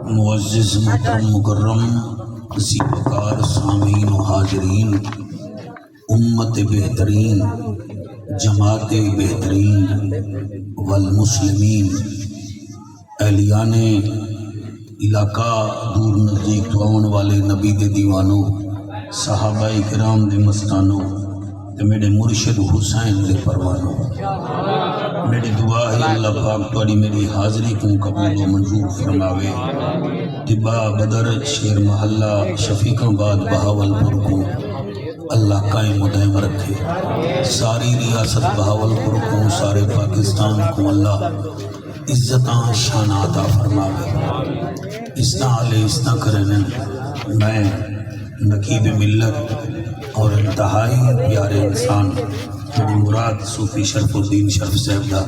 معزز محترم مکرم ذی وقار سامعین و حاضرین، امت بہترین، جماعت بہترین والمسلمین، اہلیان علاقہ دور نزدیک تو آن والے نبی دے دیوانوں، صحابہ کرام دے مستانوں تے میرے مرشد حسین دے پروانوں، میری دعا ہے اللہ پاک تواڈی میری حاضری کو قبول و منظور فرماوے۔ طبا بدر شیر محلہ شفیق آباد بہاولپور کو اللہ قائم و دائم رکھے، ساری ریاست بہاولپور کو، سارے پاکستان کو اللہ عزتاں شان عطا فرماوے۔ اسنا کرنے میں نقیب ملت اور انتہائی پیارے انسان میری مراد صوفی شرف الدین شرف صاحب دا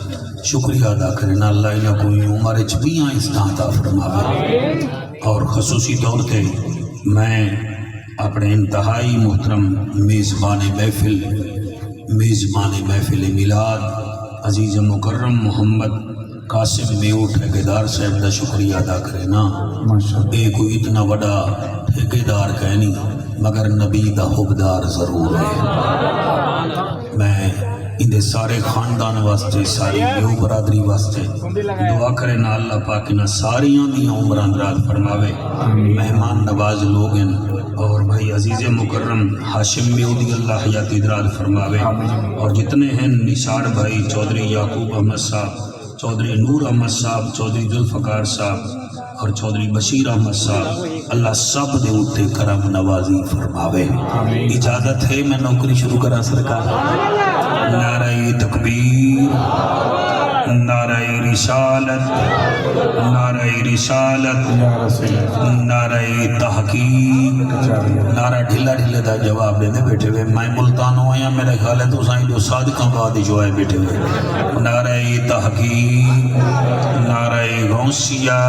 شکریہ ادا کرنا، اللہ انہاں کوئی عمر چبیاں اسنا عطا فرماوے۔ اور خصوصی طور پہ میں اپنے انتہائی محترم میزبان محفل میلاد عزیز مکرم محمد قاسم میو ٹھیکیدار صاحب دا شکریہ ادا کرنا۔ اے کوئی اتنا بڑا ٹھیکیدار کہنی مگر نبی دا حبدار ضرور ہے۔ میں اندے سارے خاندان واسطے، ساری میو برادری واسطے دعا کرنا اللہ پاک نہ ساریاں دیاں عمران دراز فرماوے، مہمان نواز لوگ ہیں، اور بھائی عزیز مکرم ہاشم میودی اللہ حیاتی دراز فرماوے، اور جتنے ہیں نثار بھائی، چودھری یعقوب احمد صاحب، چودھری نور احمد صاحب، چودھری ذوالفقار صاحب اور چودھری بشیر احمد صاحب، اللہ سب دے اوتے کرم نوازی فرماوے۔ اجازت ہے میں نوکری شروع کرا سرکار؟ نعرہ تکبیر، نعرہ رسالت، نعرہ تحقیق، نعرہ ڈھلا ڈھلے دا جواب دے بیٹھے ہوئے۔ میں ملتان ہویا، میرے خیال ہے تو سائیں جو صادقاں بعد جو آئے بیٹھے ہوئے۔ نعرہ تحقیق، نعرہ غوثیہ،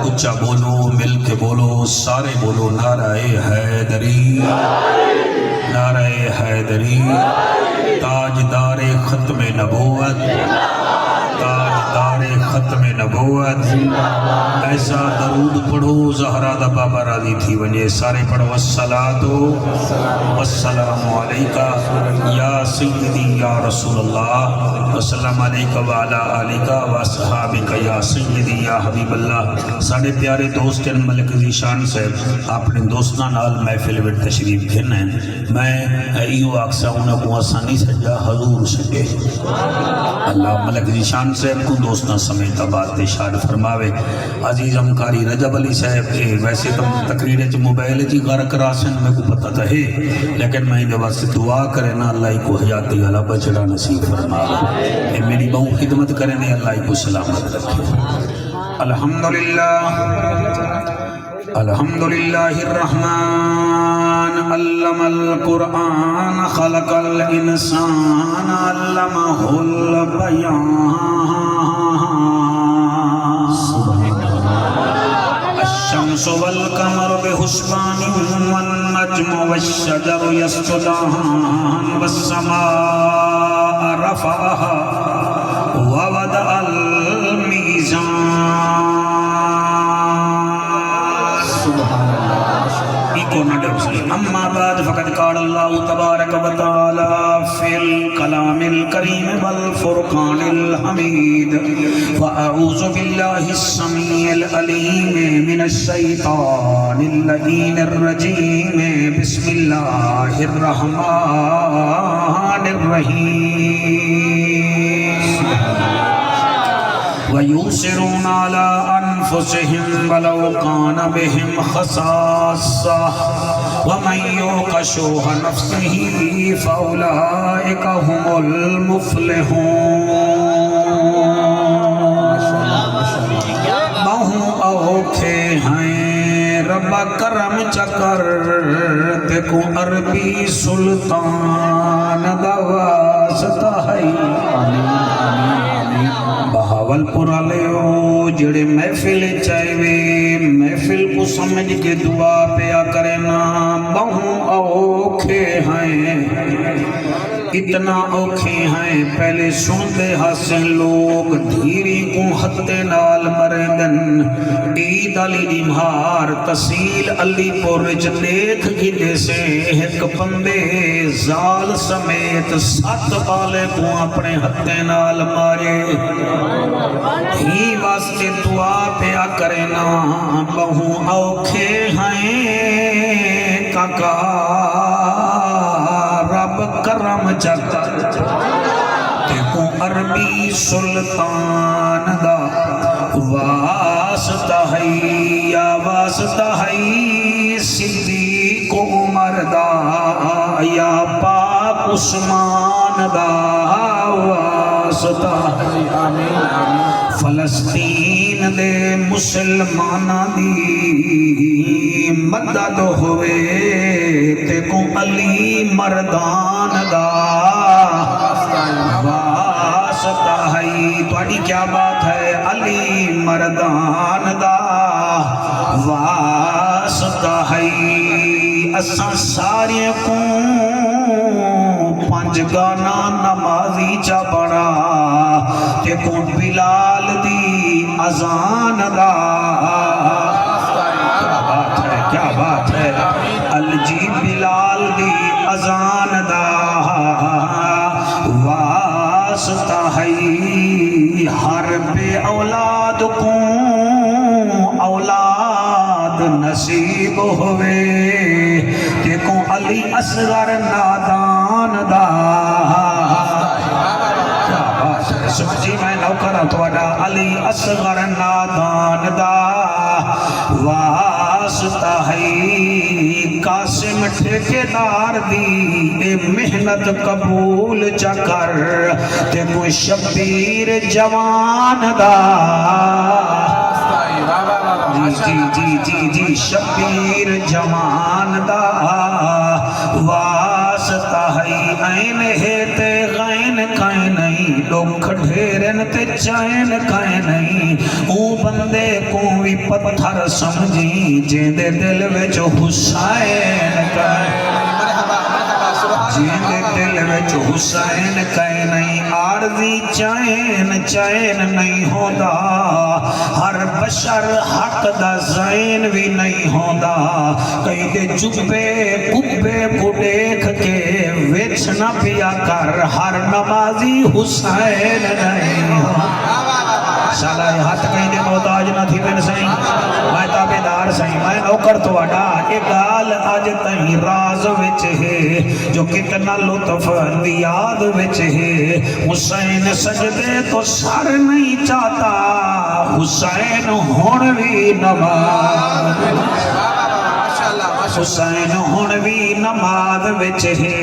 اچھا بولو، مل کے بولو، سارے بولو، نعرہ حیدری، نعرہ حیدری، تاجدار ختم نبوت، تاجدار ختم نبوت۔ ایسا درود پڑھو زہرا دا بابا راضی تھی ونجے، سارے پڑھو الصلاۃ والسلام علیکہ یا سیدی یا رسول اللہ، وسلم علیکہ وعلا آلکہ واصحابکہ یا سیدی یا حبیب اللہ۔ ساڑھے پیارے دوست ملک ذیشان صاحب اپنے دوستان نال محفل وچ تشریف گھن ہیں، میں ایو آکسا انہاں کو آسانی سجا حضور سجے اللہ ملک ذیشان صاحب کو دوستان سمیت آباد شاد فرماوے۔ عزیز امکاری رجب علی صاحب کے ویسے تو تقریر چ موبائل چ غرق راسن میں کو پتہ تھا ہے، لیکن میں ان واسطے دعا کرنا اللہ کو حیاتی علا بچڑا نصیب فرماوے، اے میری بہو خدمت کرنے اللہ کو سلامت رکھے۔ الحمدللہ الرحمن علم القرآن خلق الانسان علمہ البیان، الشمس والقمر بحسبان والنجم والشجر يسجدان والسماء رفعها ووضع الميزان۔ اما بعد فقد قال اللہ تبارک و تعالی فی الکلام الکریم والفرقان الحمید، فاعوذ باللہ السمیع العلیم من الشیطان اللعین الرجیم، بسم اللہ الرحمن الرحیم۔ وَيُؤْثِرُونَ عَلَىٰ أَنفُسِهِمْ وَلَوْ كَانَ بِهِمْ خَصَاصَةٌ وَمَن يُوقَ شُحَّ نَفْسِهِ فَأُولَٰئِكَ هُمُ الْمُفْلِحُونَ۔ بہوں اوکھے ہیں رب کرم چکر دیکھو عربی سلطان دا واسطہ ہے۔ بہاولپور والےو جڑے محفل چاہیے محفل کو سمجھ کے دعا پیا کرنا، بہوں اوکھے ہیں اتنا اوکھے ہیں پہلے سنتے ہاسن لوگ دھیری کو ہتے نال مرندن عید علی دی مہار تحصیل علی پورچ دیکھ گدے سے ایک بندے زال سمیت 7 بالے کو اپنے ہتے نال مارے ہی واسطے دعا پیا کرنا بہو اوکھے ہیں کاکا رب کرم چکا دیکھو عربی سلطان دا واسطہ ہے یا واسطہ ہے صدیق عمر دا یا پاک عثمان دا واسطہ فلسطین دے مسلمانہ دی مدد ہوئے تے کو علی مردان دا واسطہ ہے تھوڑی کیا بات ہے علی مردان دا واسطہ ہے اساں سارے کو 5 گانا نمازی چا بڑا تے کو بلال دی اذان دا کیا بات ہے الجی بلال دی اذان دا واسطہ ہے ہر بے اولاد کو اولاد نصیب ہوئے دیکھو علی اصغر نادان دا سمجھی میں نوکرہ توڑا علی اصغر نادان دا واسطہ ہے قاسم ٹھیکیدار دی اے محنت قبول چکر تے کوئی شبیر جوان دا جی شبیر جوان دا واسطہ ہے این ہے تے غین کائیں نہیں دکھ ڈھیرن تے چین کائیں نہیں او بندے کو بھی پتھر سمجھی جیندے دل وچ حسین کائیں جیندے دل وچ حسین کائیں نہیں عارضی چین نہیں ہوندا ہر بشر حق دا زین بھی نہیں ہوندا کئی دے جبے کبے کو دیکھ کے وچ نہ پیا کر ہر نمازی حسین نہیں ہوندا شالا ہاتھ کہیں دے محتاج نہ تھی میں سہیں میں تابدار سہیں میں نوکر تو اڈا ایک گال آج تہیں راز وچ ہے جو کتنا لطف یاد وچ ہے حسین سجدے تو سر نہیں چاہتا حسین ہونوی نماز حسین ہونوی نماز وچ ہے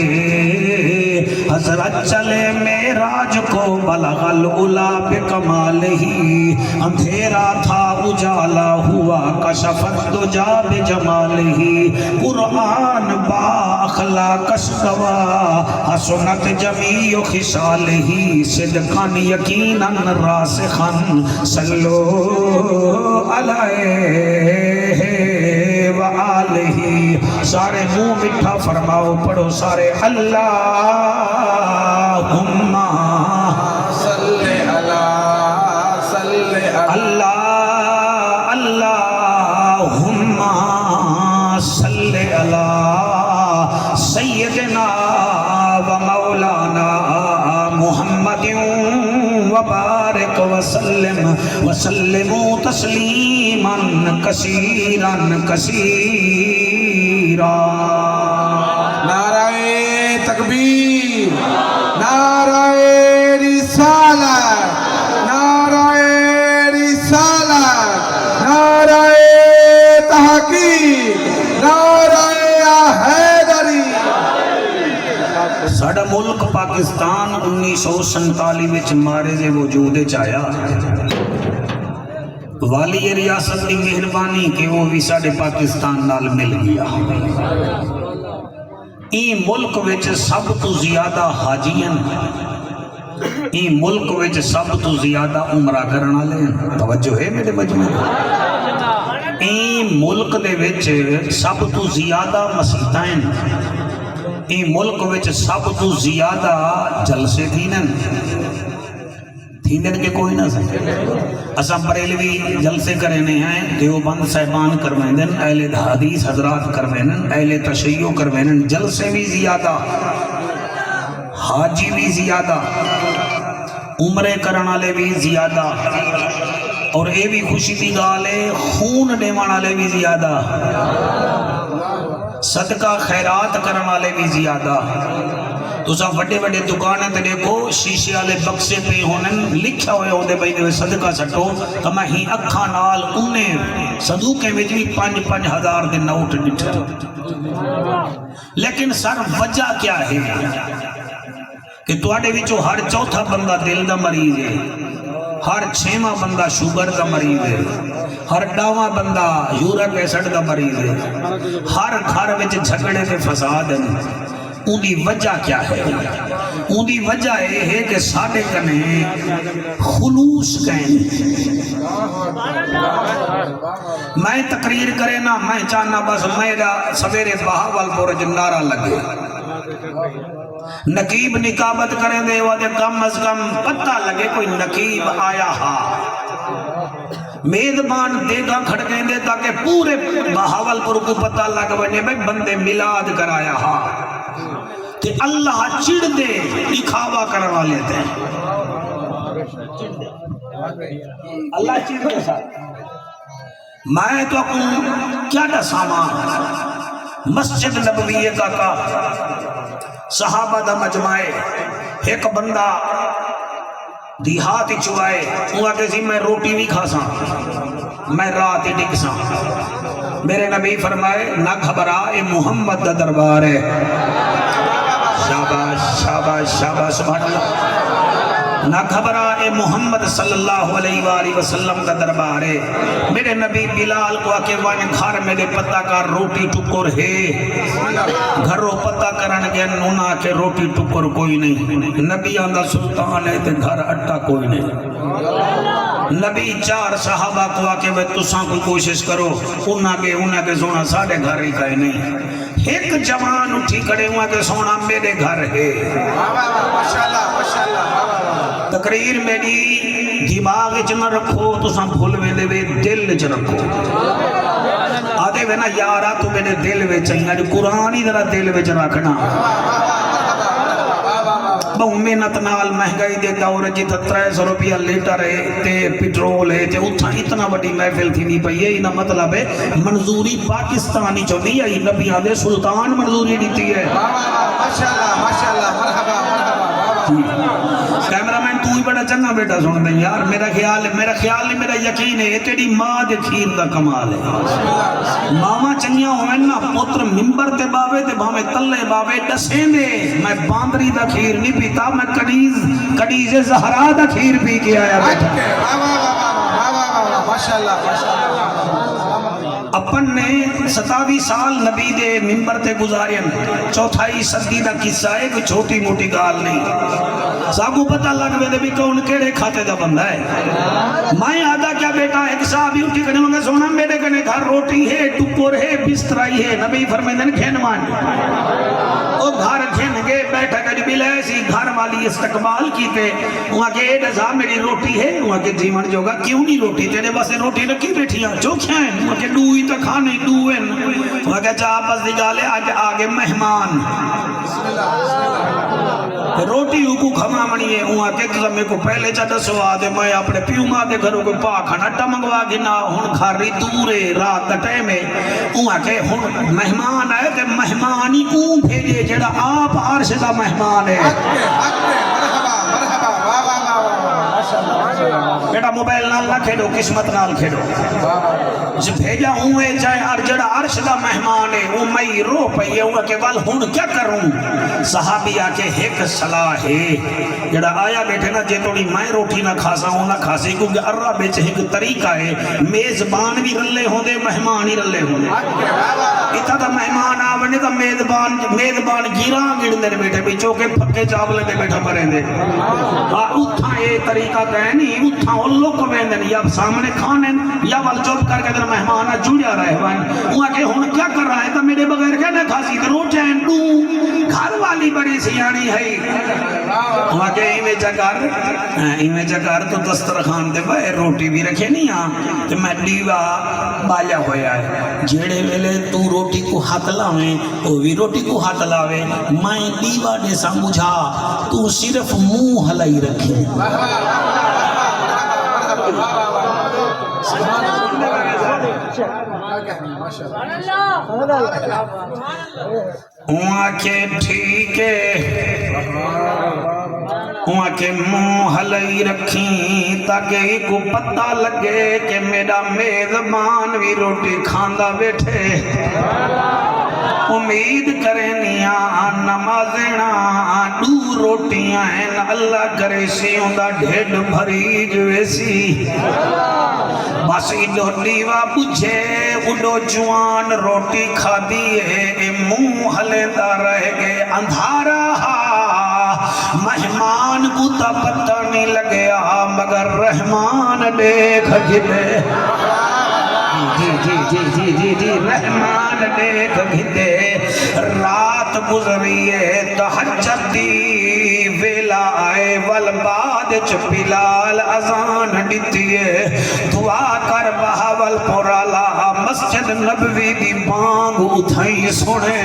حضرت چلے میراج کو بلغ العلا بکمال ہی اندھیرا تھا اجالا ہوا کشفت دجا بجمال ہی قرآن با اخلاق استوا حسنت جمیع خصال ہی صدقان یقیناً راسخاً صلو علیہ وآلہ سارے منہ مٹھا فرماؤ پڑھو سارے اللہم صلی اللہم صلی اللہ سیدنا و مولانا محمد وبارک وسلم تسلیما کثیرا کثیرا نعرہ تکبیر نعرہ رسالت نعرہ رسالت نعرہ تحقیق نعرہ حیدری ساڑا ملک پاکستان 1947 وچ مارے دے وجود چایا والی ریاست دی مہربانی کہ وہ بھی ساڑے پاکستان نال مل گیا این ملک وچ سب تو زیادہ حاجین این ملک وچ سب تو زیادہ عمرہ کرنا لے توجہ ہے میرے مجمع این ملک دے وچ سب تو زیادہ مسیحتائیں ای ملک وچ سب تو زیادہ جلسے تھینن کے کوئی نہ سکے اساں بریلوی جلسے کرنے ہیں دیوبند صاحبان کرویندن اہل حدیث حضرات کرویندن اہل تشیع کرویندن جلسے بھی زیادہ حاجی بھی زیادہ عمرے کرن والے بھی زیادہ اور اے بھی خوشی دی گال ہے خون دیوان والے بھی زیادہ صدقہ خیرات کرن والے بھی زیادہ تو سا وڈے وڈے دکانیں تے دیکھو شیشے والے بکسے پہ ہونن لکھا ہوئے ہوندے بھائی دے صدقہ سٹو تو میں ہی اکھاں نال انہیں صدوقے وچ بھی 5,000 دے نوٹ ڈٹھے لیکن سر وجہ کیا ہے کہ تواڈے وچوں ہر چوتھا بندہ دل دا مریض ہے ہر 6واں بندہ شوگر دا مریض ہے ہر 9واں بندہ یورک ایسڈ دا مریض ہے ہر گھر وچ جھگڑے تے فساد ہے ان دی وجہ کیا ہے ان دی وجہ یہ ہے کہ ساڈے کنے خلوص کہیں میں تقریر کرے نا میں چاہنا بس میرا سویرے بہاولپور نعرہ لگے نقیب نقابت کریں دے وہ دے کم از کم پتہ لگے کوئی نقیب آیا ہا میدبان دیگا کھڑکیں دے تاکہ پورے بہاولپور کو پتہ لگ بنے بھئی بندے میلاد کرایا ہا کہ اللہ چڑ دے دکھاوا کروا لیتے ہیں اللہ چڑ دے ساتھ میں تو کیا دا سامان مسجد نبوی کا صحابہ دا مجمعے ایک بندہ دیہات چوائے وہ آگے سی میں روٹی بھی کھا سا میں رات ہی ڈگ سا میرے نبی فرمائے نہ گھبرا اے محمد دا دربار ہے شاباش شاباش شاباش سبحان اللہ نہ گھبرا اے محمد صلی اللہ علیہ وآلہ وسلم کا دربار ہے میرے نبی بلال کو آکے وان گھر میرے پتہ کا روٹی ٹکر ہے گھروں پتہ کرن گے نونا کے روٹی ٹکر کوئی نہیں نبی آندہ سلطان ہے تے گھر اٹھا کوئی نہیں نبی 4 صحابہ کو آکے وہ تساں کو کوشش کرو انہاں کے سونا ساڑھے گھر ہی کہے نہیں ایک جوان اٹھی کھڑے ہوا کہ سونا میرے گھر ہے تقریر میری دماغ وچ نہ رکھو تساں بھول ویندے وے دل وچ رکھو آدھے وے نا یارا تو میرے دل وچ آئی قرآن ہی ذرا دل وچ رکھنا بہو محنت نال مہنگائی دے دور جی 300 روپیہ لیٹر ہے تے پیٹرول ہے تے اتھا اتنا بڑی محفل تھی نہیں پئی ہے انہا مطلب ہے منظوری پاکستانی چو دی ہے نبیان دے سلطان منظوری دیتی ہے ماشاءاللہ ماشاءاللہ مرحبا کیمرامین تو ہی بڑا چنگا بیٹا سن دیں یار میرا خیال نہیں میرا یقین ہے یہ تیری ماں دے کھیر دا کمال ہے ماما چنگیاں ہوئے نا پتر ممبر تے باوے تے بھامے تلے باوے ڈسیں دے میں باندری دا کھیر نہیں پیتا میں کڑیز زہرا دا کھیر پی کے آیا بیٹا اپن نے 27 سال نبی دے ممبر تے گزارین 4 صدی دا قصہ ہے کوئی چھوٹی موٹی گال نہیں ساگو پتہ لگ دے بھی کون کیڑے کھاتے دا بندہ ہے میں آدھا کیا بیٹا ایک صاحبی اٹھی کرنے لگا سونا میرے کنے گھر روٹی ہے ٹکر ہے بسترائی ہے نبی فرمیدن کھین مان او گھر کھین گے بیٹھا کر بھی لے سی گھر والی استقبال کیتے وہاں کے اے دزا میری روٹی ہے وہاں کے جیون جو گا کیوں نہیں روٹی تیرے باسے روٹی رکھی بیٹھیاں جو کھائیں وہاں کے ڈوئی تا کھانے ڈوئن وہاں کے چاہ بس دگالے آگے مہمان روٹی کو کھما منی ہے وہاں کے میں کو پہلے چاہتا سوا دے میں اپنے پیو ماں دے گھروں کو پاکھانا اٹا منگوا گنا ہن گھری دورے رات دا ٹائم ہے وہاں کے ہن مہمان آئے تے مہمانی اون بھیجے جڑا آپ عرش دا مہمان ہے بیٹا موبائل نال نہ کھیڑو قسمت نال کھیڑو جو بھیجا ہوں ہے جائے جڑا عرش دا مہمان ہے وہ میں رو پئیے ہوں کہ وال ہون کیا کروں صحابی آکے ایک صلاح ہے جڑا آیا بیٹھے نا جے توڑی میں روٹی نہ کھاسا ہوں نہ کھاسی کیونکہ ارہ بیچے ایک طریقہ ہے میزبان بھی رلے ہوں دے مہمان ہی رلے ہوں دے اتھا دا مہمان آونے دا میزبان گیران گڑ دے بیٹھے بھی چوکے پھکے چاولے دے بیٹھا مریں دے اتھا یہ طریقہ کہیں نہیں نہیں اتھا اولو کو بیندن یا سامنے کھانے یا وال چوب کر کے در مہمانہ جڑیا رہے بان وہاں کہ ہون کیا کر رہا ہے تو میرے بغیر کہنے کھاسی کرو چین دوں گھر والی بڑی سیانی ہے وہاں کہ ایمیں چکر تو دسترخوان دے بھائی روٹی بھی رکھے نہیں ہاں تو میں دیوا بایا ہویا ہے جیڑے ویلے تو روٹی کو ہاتھ لاویں وہ بھی روٹی کو ہاتھ لاویں میں دیوا دے سمجھا تو صرف منہ ہلائی رکھے وہاں کے ٹھیک ہے وہاں کے منہ ہلائی رکھیں تاکہ کو پتہ لگے کہ میرا میزبان بھی روٹی کھاندا بیٹھے امید کرنیاں نمازینا دو روٹیاں ہیں اللہ کرے سیوں دا ڈھیڈ بھری جویسی بس ایڈو دیوا بجھے اڈو جوان روٹی کھا دیئے منہ ہلیندہ رہ گئے اندھارا مہمان کو تا پتہ نہیں لگیا مگر رحمان دیکھ گھلے جی رحمان دیکھ گھلے رات گزریے تہجد دی ویلا آئے والباد بلال اذان دیتیے دعا کر بہاول پورالا مسجد نبوی دی بانگ اتھائی سنے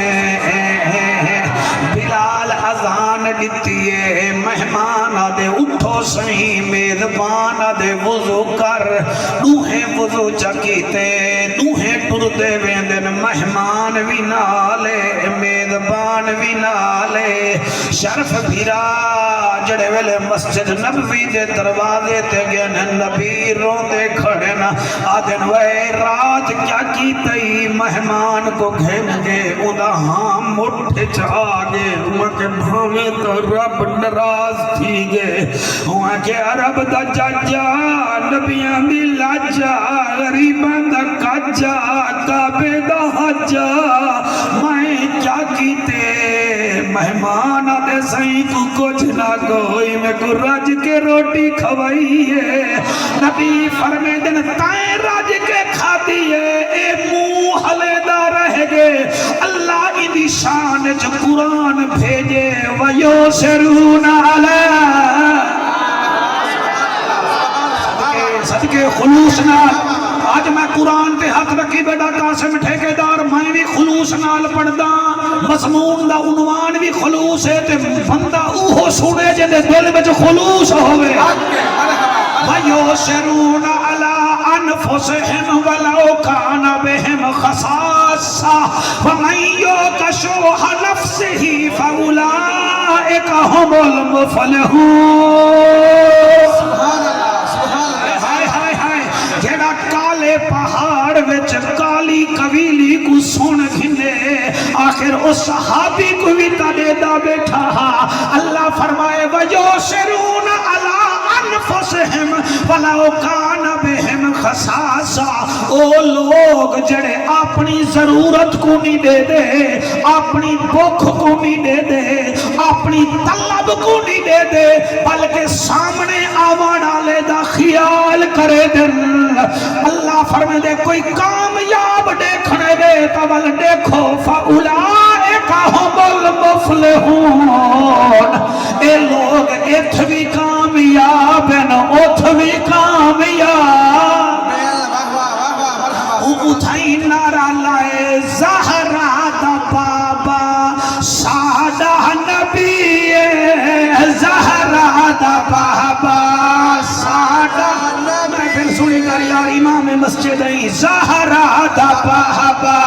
بلال اذان دیتیے مہمان دے اٹھو سہی میزبان دے وضو کر دوہیں وضو چکیتے دوہیں ٹردے ویندن مہمان بھی نالے میزبان بھی نالے شرف بھیرا جڑے ویلے مسجد نبوی دے دروازے تے گئن نبی روندے کھڑے نا آدن وے رات کیا کی تئی مہمان کو گھن گے ادا ہاں مٹھ چاگے وہاں کے بھامے تو رب نراز تھی گے وہاں کے عرب دا جاجا نبیاں دی لاجا غریبان دا کاجا کعبے دا حجا میں کیا کیتے مہمان آدھے سائیں تو کچھ نہ کوئی میں کو رج کے روٹی کھوائی ہے نبی فرمے دن تائیں رج کے کھا دیئے اے منہ ہلیدہ رہ گے اللہ کی شان جو قرآن بھیجے وَيُسِرُونَ عَلَىٰ صدقے خلوص نال آج میں قرآن تے حق رکھی بیٹا قاسم ٹھیکیدار میں بھی خلوص نال پڑھدا مضمون دا عنوان بھی خلوص ہے تے بندہ اوہو سنے جے دے دل وچ خلوص ہوئے وَيُسِرُونَ عَلَىٰ أَنفُسِهِمْ وَلَوْ كَانَ بِهِمْ خَصَاصَّةٌ وَمَن يُوقَ شُحَّ نَفْسِهِ فَأُولَٰئِكَ هُمُ الْمُفْلِحُونَ جیڑا کالے پہاڑ وچ کالی قبیلی کو سن گھنے آخر اس صحابی کو بھی تڑے دا بیٹھا اللہ فرمائے وَيُسِرُونَ عَلَىٰ أَنفُسِهِمْ وَلَوْ كَانَ بِهِمْ خَصَاصَّةٌ او لوگ جڑے اپنی ضرورت کو نہیں دے دے اپنی بھوک کو نہیں دے دے اپنی طلب کو نہیں دے دے بلکہ سامنے آوان والے دا خیال کرے دن اللہ فرمائے دے کوئی کامیاب دیکھنے دے تول دیکھو فَأُولَئِكَ هُمُ الْمُفْلِحُونَ اے لوگ اتھوی کامیاب ہیں اتھوی کامیاب اتھائی نارا لائے زہرا دا بابا سادہ نبی زہرا دا بابا سادہ میں پھر سنی کر یار امام مسجد ہے زہرا دا بابا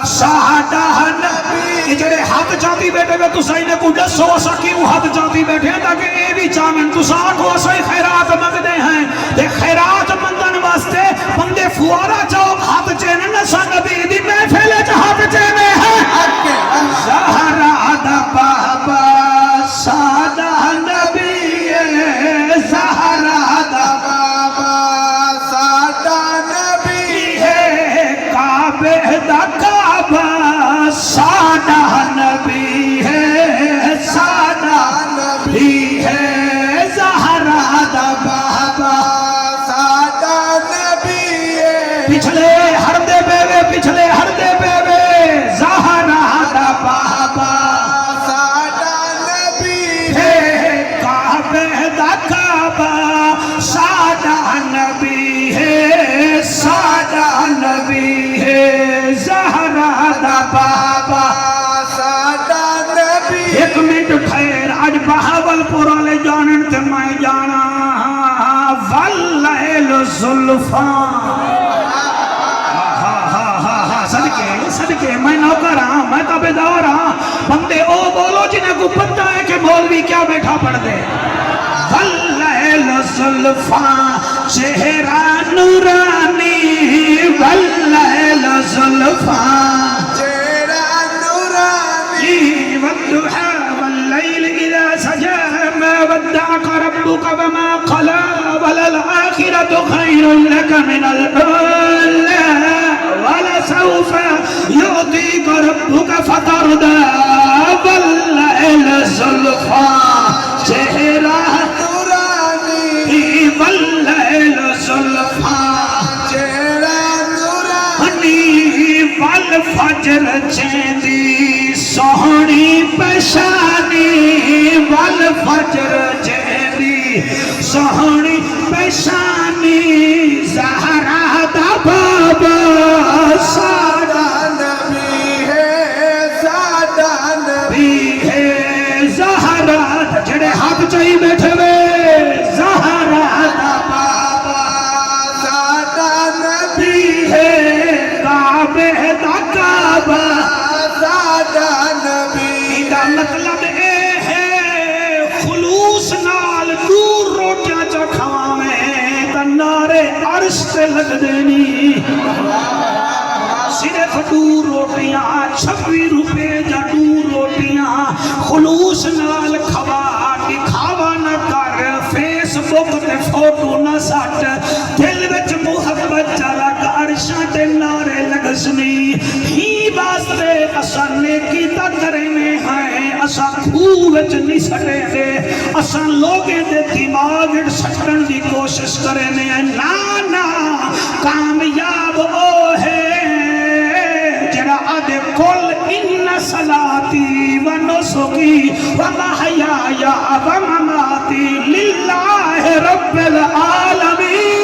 سادہ نبی یہ جڑے ہاتھ چاہتی بیٹھے گا تو سائنے کو ڈسو اسا کیوں ہاتھ چاہتی بیٹھے ہیں تاکہ اے بھی چاہمن تو ساکھو اسا خیرات مگدے ہیں دے خیرات مندن واسطے بندے فوارا چاہو ہاتھ چینے نسا نبی دی محفلے چا ہاتھ چینے ہیں زہرا دا بابا سادہ نبی زہرا دا بابا سادہ نبی ہے کعبہ دا کعبہ سادہ نبی ہے سادہ نبی ہے زہرا دا بابا دا بابا ساڈا نبی ایک منٹ ٹھہر اج بہاول پور والے جانن تے میں جانا واللیل زلفاں صدقے میں نوکر ہاں میں تابعدار ہاں بندے او بولو جنہیں کو پتہ ہے کہ مولوی کیا بیٹھا پڑھ دے واللیل زلفاں چہرہ نورانی واللیل زلفاں چہرہ نورانی والضحى والليل إذا سجى ما ودعك ربك وما قلى وللآخرة خير لك من الأولى ولسوف يعطيك ربك فترضى والليل زلفاں چہرہ نورانی والليل زلفاں چہرہ نورانی والفجر چیندی سوہنی پیشانی والفجر چیندی سوہنی پیشانی زہرا دا بابا ساڈا نبی ہے ساڈا نبی بھی ہے زہرا جڑے ہاتھ چاہی بیٹھے وے زہرا دا بابا ساڈا نبی بھی ہے کعبے دا کعبہ ساڈا نبی دا مطلب اے ہے خلوص نال دور روٹیاں چا کھواویں تے نعرے عرش تے لگ دینی صرف دور روٹیاں 26 روپے جا دور روٹیاں خلوص نال کھوا دکھاوا نہ کر فیس بک تے فوٹو نہ سٹ دل وچ محبت چلا عرشاں تے نعرے لگسنی ہی واسطے اساں نیکی تا کرنے ہیں اساں کھوہ وچ نہیں سٹے دے اساں لوگیں دے دماغ وچ سٹن دی کوشش کرنے ہیں نا کامیاب او ہے جڑا آدھے کل ان صلاتی و نسکی و محیایا و مماتی للہ رب العالمین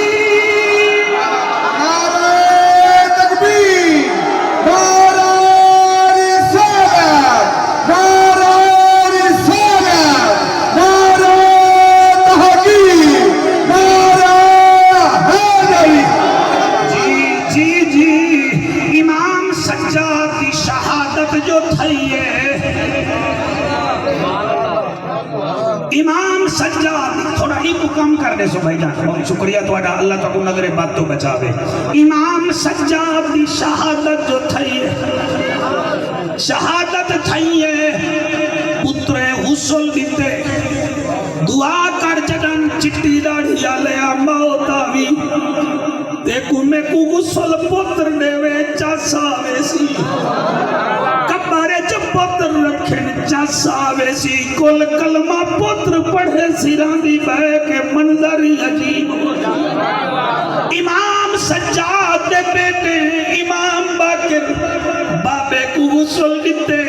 امام سجاد تھوڑا ہی مکم کر دے سو بھائی جان بہت شکریہ تھوڑا اللہ تعالی کو نظر بات تو بچا دے امام سجاد دی شہادت جو تھئی ہے شہادت تھئی ہے پتر حسل دیتے دعا کر جدن چٹی داڑھی لیا موت آوی دیکھو میں کو غسل پتر دے وے چاسا ویسی کبارے جب پتر رکھن چاسا ویسی کل کلمہ پتر پڑھے سیران دی بے کے منظر عجیب ہو جائے امام سجاد دے بیٹے امام باقر بابے کو غسل دیتے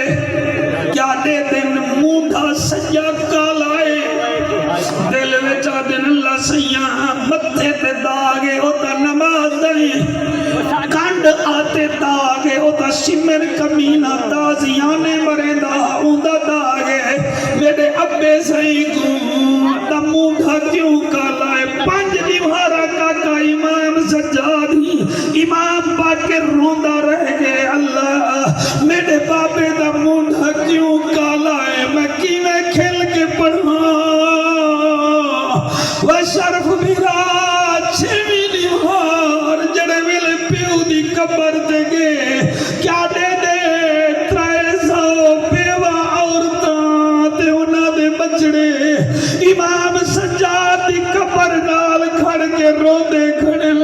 کیا دے دن موڈھا سجا کالائے دل وچا دن اللہ سیاں متھے تے داغے ہوتا نماز دیں کانڈ آتے داغے ہوتا شمر کمینہ تازیانے مرے دا اوندہ داغے میرے ابے سہی کو موڈھا کیوں کالائے 5 دیوارہ کا امام سجادی امام باقر روندہ رہ گئے اللہ میرے بابے دا موڈھا کیوں کالائے میں کیویں کھل کے پڑھاں وشرف میرا چھوی دیوار جڑے ویلے پیو دی قبر دے گے کیا دے دے 300 بیوہ عورتاں تے انہاں دے بچڑے امام سجاد دی قبر نال کھڑ کے رو دے کھڑل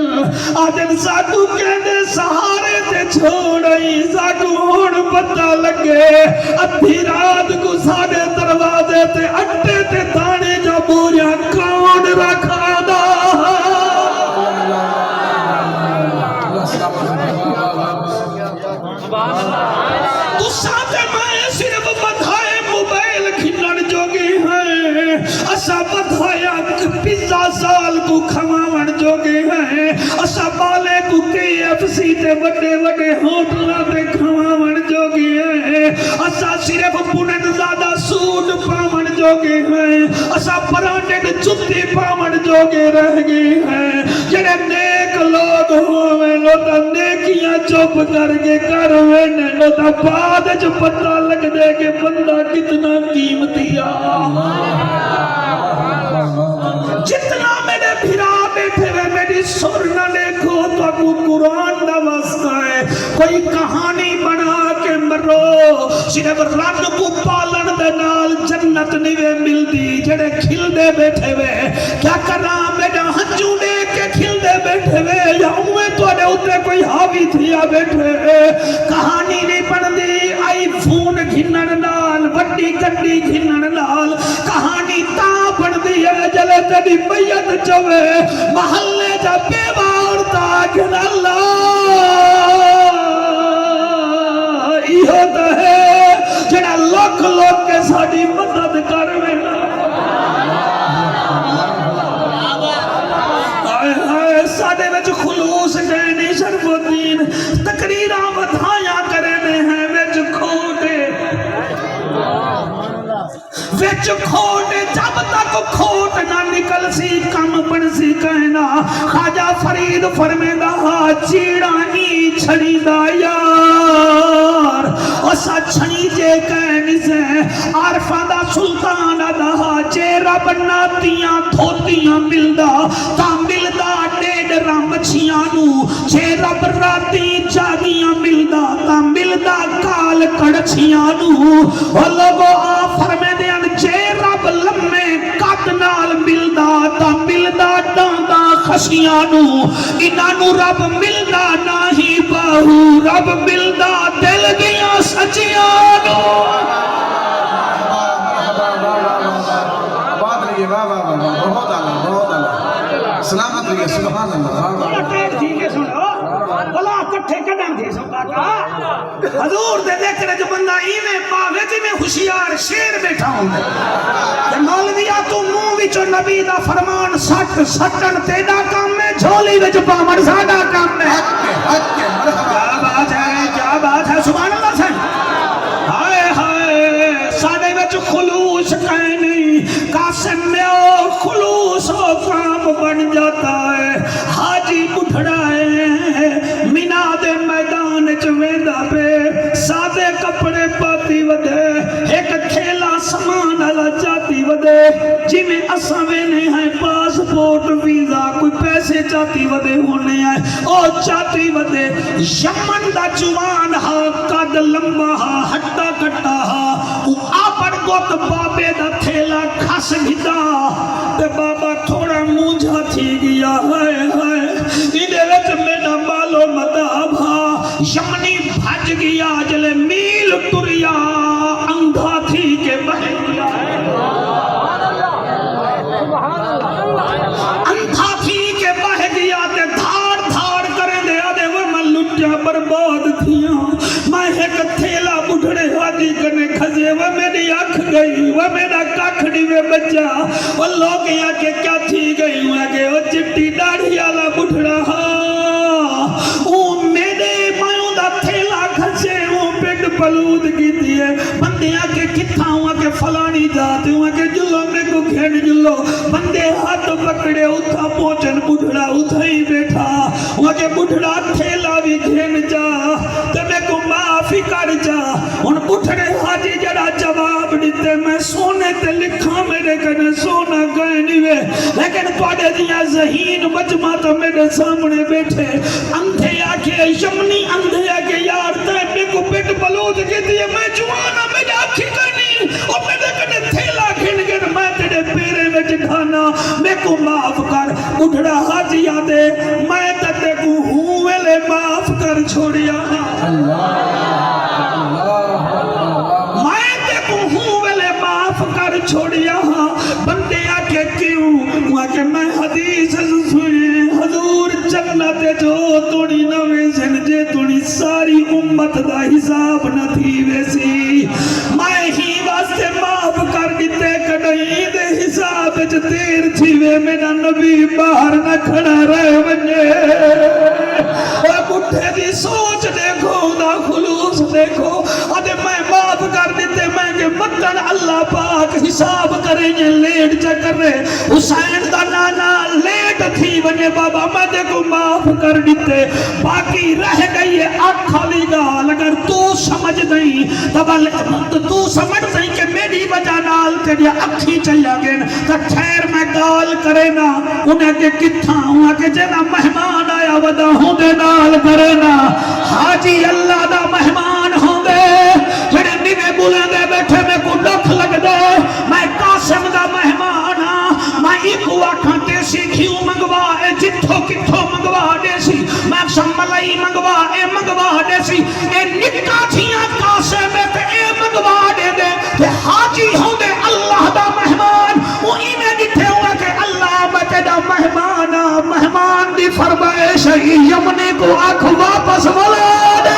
آجن ساکو کہنے سہارے تے چھوڑائی ساکو ہون پتہ لگے ادھی رات کو ساڑے دروازے تے اٹھے تے دانے جو بوریاں کون رکھا دا تو ساتھ میں صرف بدھائے موبائل کھلن جوگی ہیں اسا بدھایا پیزا سال کو کھماون جوگی ہیں اسا بالے کو KFC تے بڑے بڑے ہوٹلہ تے کھماون اسا صرف پونن زیادہ سوٹ پامن جوگے ہیں اسا برانڈڈ جُتی پامن جوگے رہ گئے ہیں جڑے نیک لوگ ہوئے لو تا نیکیاں چوپ کر کے کروے نے لو تا بعد جو پتہ لگ دے کہ بندہ کتنا قیمتی جتنا میرے بھرا بیٹھے ہوئے میری سر نہ دیکھو تو اگو قرآن دا واسطہ ہے کوئی کہانی بنا کے مرو صرف رن کو پالن دے نال جنت نہیں ملتی جڑے کھل دے بیٹھے ہوئے کیا کرنا میرا ہنجو دے کے کھل دے بیٹھے ہوئے یا ہوئے تو اڈے اتنے کوئی حاوی تھیا بیٹھے کہانی نہیں بن دی آئی فون گھنن نال وڈی گڈی گھنن نال کہانی تا بن دی ہے جلے تیری میت چوے محلے جا بیوہ عورتا گھن اللہ ایہو تا ہے جڑا لوک لوک کے ساڑی مدد کر میں ساڑے وچ خلوص جینی شرف الدین تقریرہ بدھائیاں کرنے ہیں وچ کھوٹے جب تک کھوٹ نہ نکل سی کم بن سی کہنا خواجہ فرید فرمیدہ چیڑا ہی چھڑی دا یار اسا چھڑی جے کہنی سے عارفہ دا سلطان دا جے رب ناتیاں دھوتیاں ملدا تا ملدا ڈیڈ رامچیاں نو جے رب راتی جاگیاں ملدا تا ملدا کال کڑچیاں نو وہ لوگو آ فرمیدے جے رب لمے قد نال ملدا تا ملدا ڈاندا خشیاں نو انہاں نو رب ملدا نہیں باہو رب ملدا دل دیاں سچیاں نو بات رہی ہے بہت آلہ سلامت رہی ہے سبحان اللہ بڑا ٹیٹ تھی کہ سنو بلا کٹھے کڈن تھی سو کاکا حضور دے دیکھنے جو بندہ ایمیں پاوے جی میں خوشیار شیر بیٹھا ہوں کہ مولویہ تو منہ وچو نبی دا فرمان سٹ سٹن تیدا کام میں جھولی وچ پامر زیادہ کام میں کیا بات ہے سبحان اللہ سے ہائے ہائے ساڑے وچ خلوص کہنی قاسم میں او خلوص و کام بن جاتا ہے حاجی بٹھڑا ہے مینا دے میدان چویندہ پہ سادے کپڑے پاتی ودے ایک کھیلا سامان علا جاتی ودے جی میں اساوے نہیں ہیں پاسپورٹ ویزا کوئی پیسے چاہتی ودے ہونے ہیں او چاہتی ودے یمن دا جوان ہا قد لمبا ہا ہٹا کٹا ہا آپڑ گوت بابے دا تھیلا کھس گھتا تے بابا تھوڑا مجھا تھی گیا ہائے ہائے انہیں وچ میرا بالو مداب ہا یمنی بھج گیا جلے میل تریا اندھا تھی کے بہ گیا اندھا تھی کے بہ گیا تے دھاڑ دھاڑ کریں دے آدھے وہ میں لٹیا برباد تھیاں میں ایک تھیلا بڑھڑے حاجی کرنے کھزے وہ میری آنکھ گئی وہ میرا کاکھڑی میں بچا وہ لوگ یا کہ کیا تھی گئی ہوں کہ وہ چٹی داڑھی آلا بڑھڑا میرے مائیوں دا تھیلا کھزے ہوں پیٹ پلود کی دیئے بندے آکے کتھا ہوں کہ فلانی جاتے ہوں کہ جلو میں کو گھن جلو بندے ہاتھ پکڑے اتھا پوچھن بڑھڑا اتھا ہی بیٹھا ہوں کہ بڑھڑا تھیلا بھی گھن جا تے میں کو معافی کر جا ان بڑھڑے حاجی جڑا جواب دیتے میں سونے تے لکھا میرے کنے سونا گئے نیوے لیکن توڑے دیا ذہین مجمع تو میرے سامنے بیٹھے اندھے آکے یمنی اندھے آکے یار تے میں کو پیٹ بلود کی دیئے میں جوانا میرے آکھی کرنی اور میرے کنے تھیلا گھن گھن میں تیرے پیرے میں جگھانا میں کو معاف کر بڑھڑا حاجی آدے میں تے کو ہوں ویلے معاف کر چھوڑیا میں تے کو ہوں ویلے معاف کر چھوڑیا بندے آکے کیوں وہاں کہ میں حدیث سنے حضور جنت جو توڑی نوے جنجے توڑی ساری امت دا حساب نہ تھی ویسی میں ہی واسطے معاف کر دیتے کڑائی دے حساب جو تیر تھی وے میرا نبی باہر نہ کھڑا رہے بنجے اور بٹھے دی سوچ دیکھو دا خلوص دیکھو آدھے میں معاف کر اللہ پاک حساب کریں یہ لیٹ چکر رہے حسین دا نانا لیٹ تھی ونجے بابا مدے کو معاف کر دیتے باقی رہ گئی ہے آنکھ والی گال اگر تو سمجھ نہیں تو سمجھ نہیں کہ میری وجہ نال تیری اکھی چلیا گئے تو خیر میں گال کرے نا انہیں کہ کتھاں ہوا کہ جنا مہمان آیا ودا ہوں دے نال کرے نا حاجی اللہ دا مہمان ہوں دے جڑے نیوے بولے دے بیٹھے میں کو دکھ لگ دے میں قاسم دا مہمان ہاں میں ایک واکھاں تیسی کھیوں منگوا اے جتھو کتھو منگوا دے سی میں ملائی منگوا دے سی اے نکا تھیاں قاسم تے اے منگوا دے دے تے حاجی ہوں دے اللہ دا مہمان وہ ایمیں جتھے ہوا کہ اللہ بچے دا مہمان دی فرمائش ہے یمنی کو آنکھ واپس بلا دے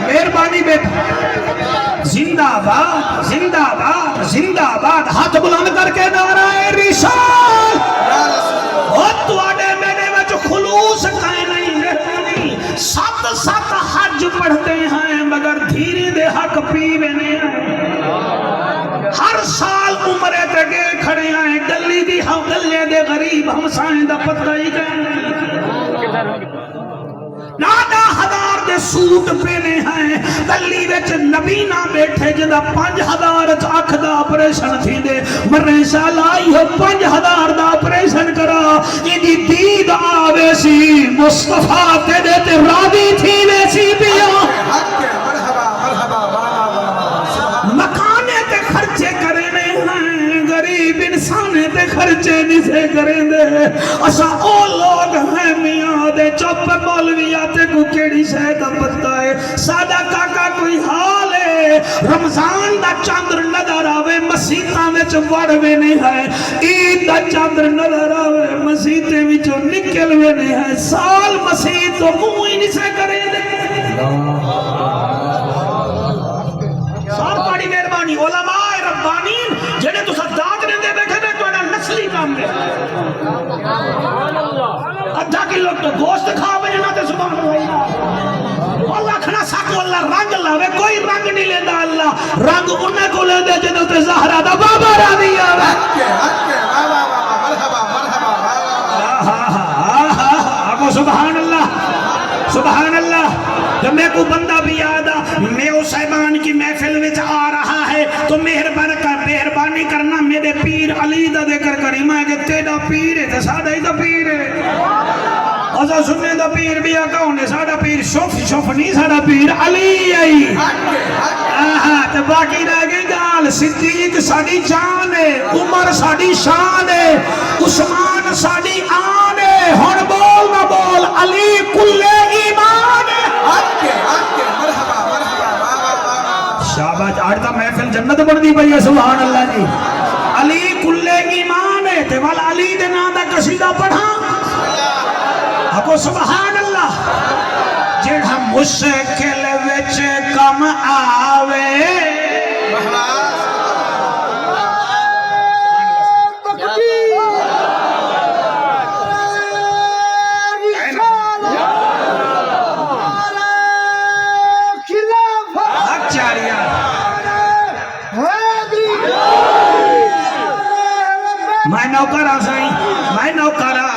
مہربانی بیٹا زندہ باد زندہ باد زندہ باد ہاتھ بلند کر کے نعرہ رسال اور تواڈے میرے وچ خلوص کائیں نہیں سات حج پڑھتے ہیں مگر دھیرے دے حق پیوے نہیں ہر سال عمرے تے گئے کھڑے ہیں گلی دی ہم گلے دے غریب ہم سائیں دا پتہ ہی کہیں نادا ہزار دے سوٹ پینے ہیں گلی وچ نبی نہ بیٹھے جدا 5000 اکھ دا آپریشن تھی دے مرے سال آئی ہو 5000 دا آپریشن کرا ایدی دید آوے سی مصطفیٰ تیرے تے راضی تھی ویسی پیا مکانے تے خرچے کرنے ہیں غریب انسانے تے خرچے نہیں سے کریں دے اسا او لوگ ہیں میاں دے چپ مولویاتے کو کیڑی شہدہ پتہ ہے سادہ کاکا کوئی حال ہے رمضان دا چاندر نظر آوے مسیطہ میں چوڑوے نہیں ہے عید دا چاندر نظر آوے مسیطے میں جو نکلوے نہیں ہے سال مسیط تو منہ ہی نہیں سے کریں دے سار پاڑی مہربانی علماء ربانین جنہیں تو صداد نے دے بیٹھے دے تو انہیں نسلی کام دے ادھا کلو تو گوشت کھا بجنا تے سبحان اللہ اللہ کھنا ساکو اللہ رنگ لاوے کوئی رنگ نہیں لیندہ اللہ رنگ انہیں کو لے دے جنہوں تے زہرہ دا بابا راوی آوے آگو سبحان اللہ جب میں کو بندہ بھی آدھا میں او صاحبان کی محفل وچ آ رہا ہے تو مہربانی کرنا میرے پیر علی دا ذکر کری میں کہ تیرا پیر ہے تو سادہ ہی دا پیر ہے ازا سننے دا پیر بھی آگا ہونے سادہ پیر شوف نہیں سادہ پیر علی آئی تو باقی رہ گئی گال صدیق ساڑی جان ہے عمر ساڑی شان ہے عثمان ساڑی آن ہے ہن بول نہ بول علی کل ایمان ہے شاباش آج تا محفل جنت بڑھ دی پئی ہے سبحان اللہ جی علی کل ایمان ہے تے وال علی دے نام دا قصیدہ پڑھا اکو سبحان اللہ جڑا مشکل وچ کم آوے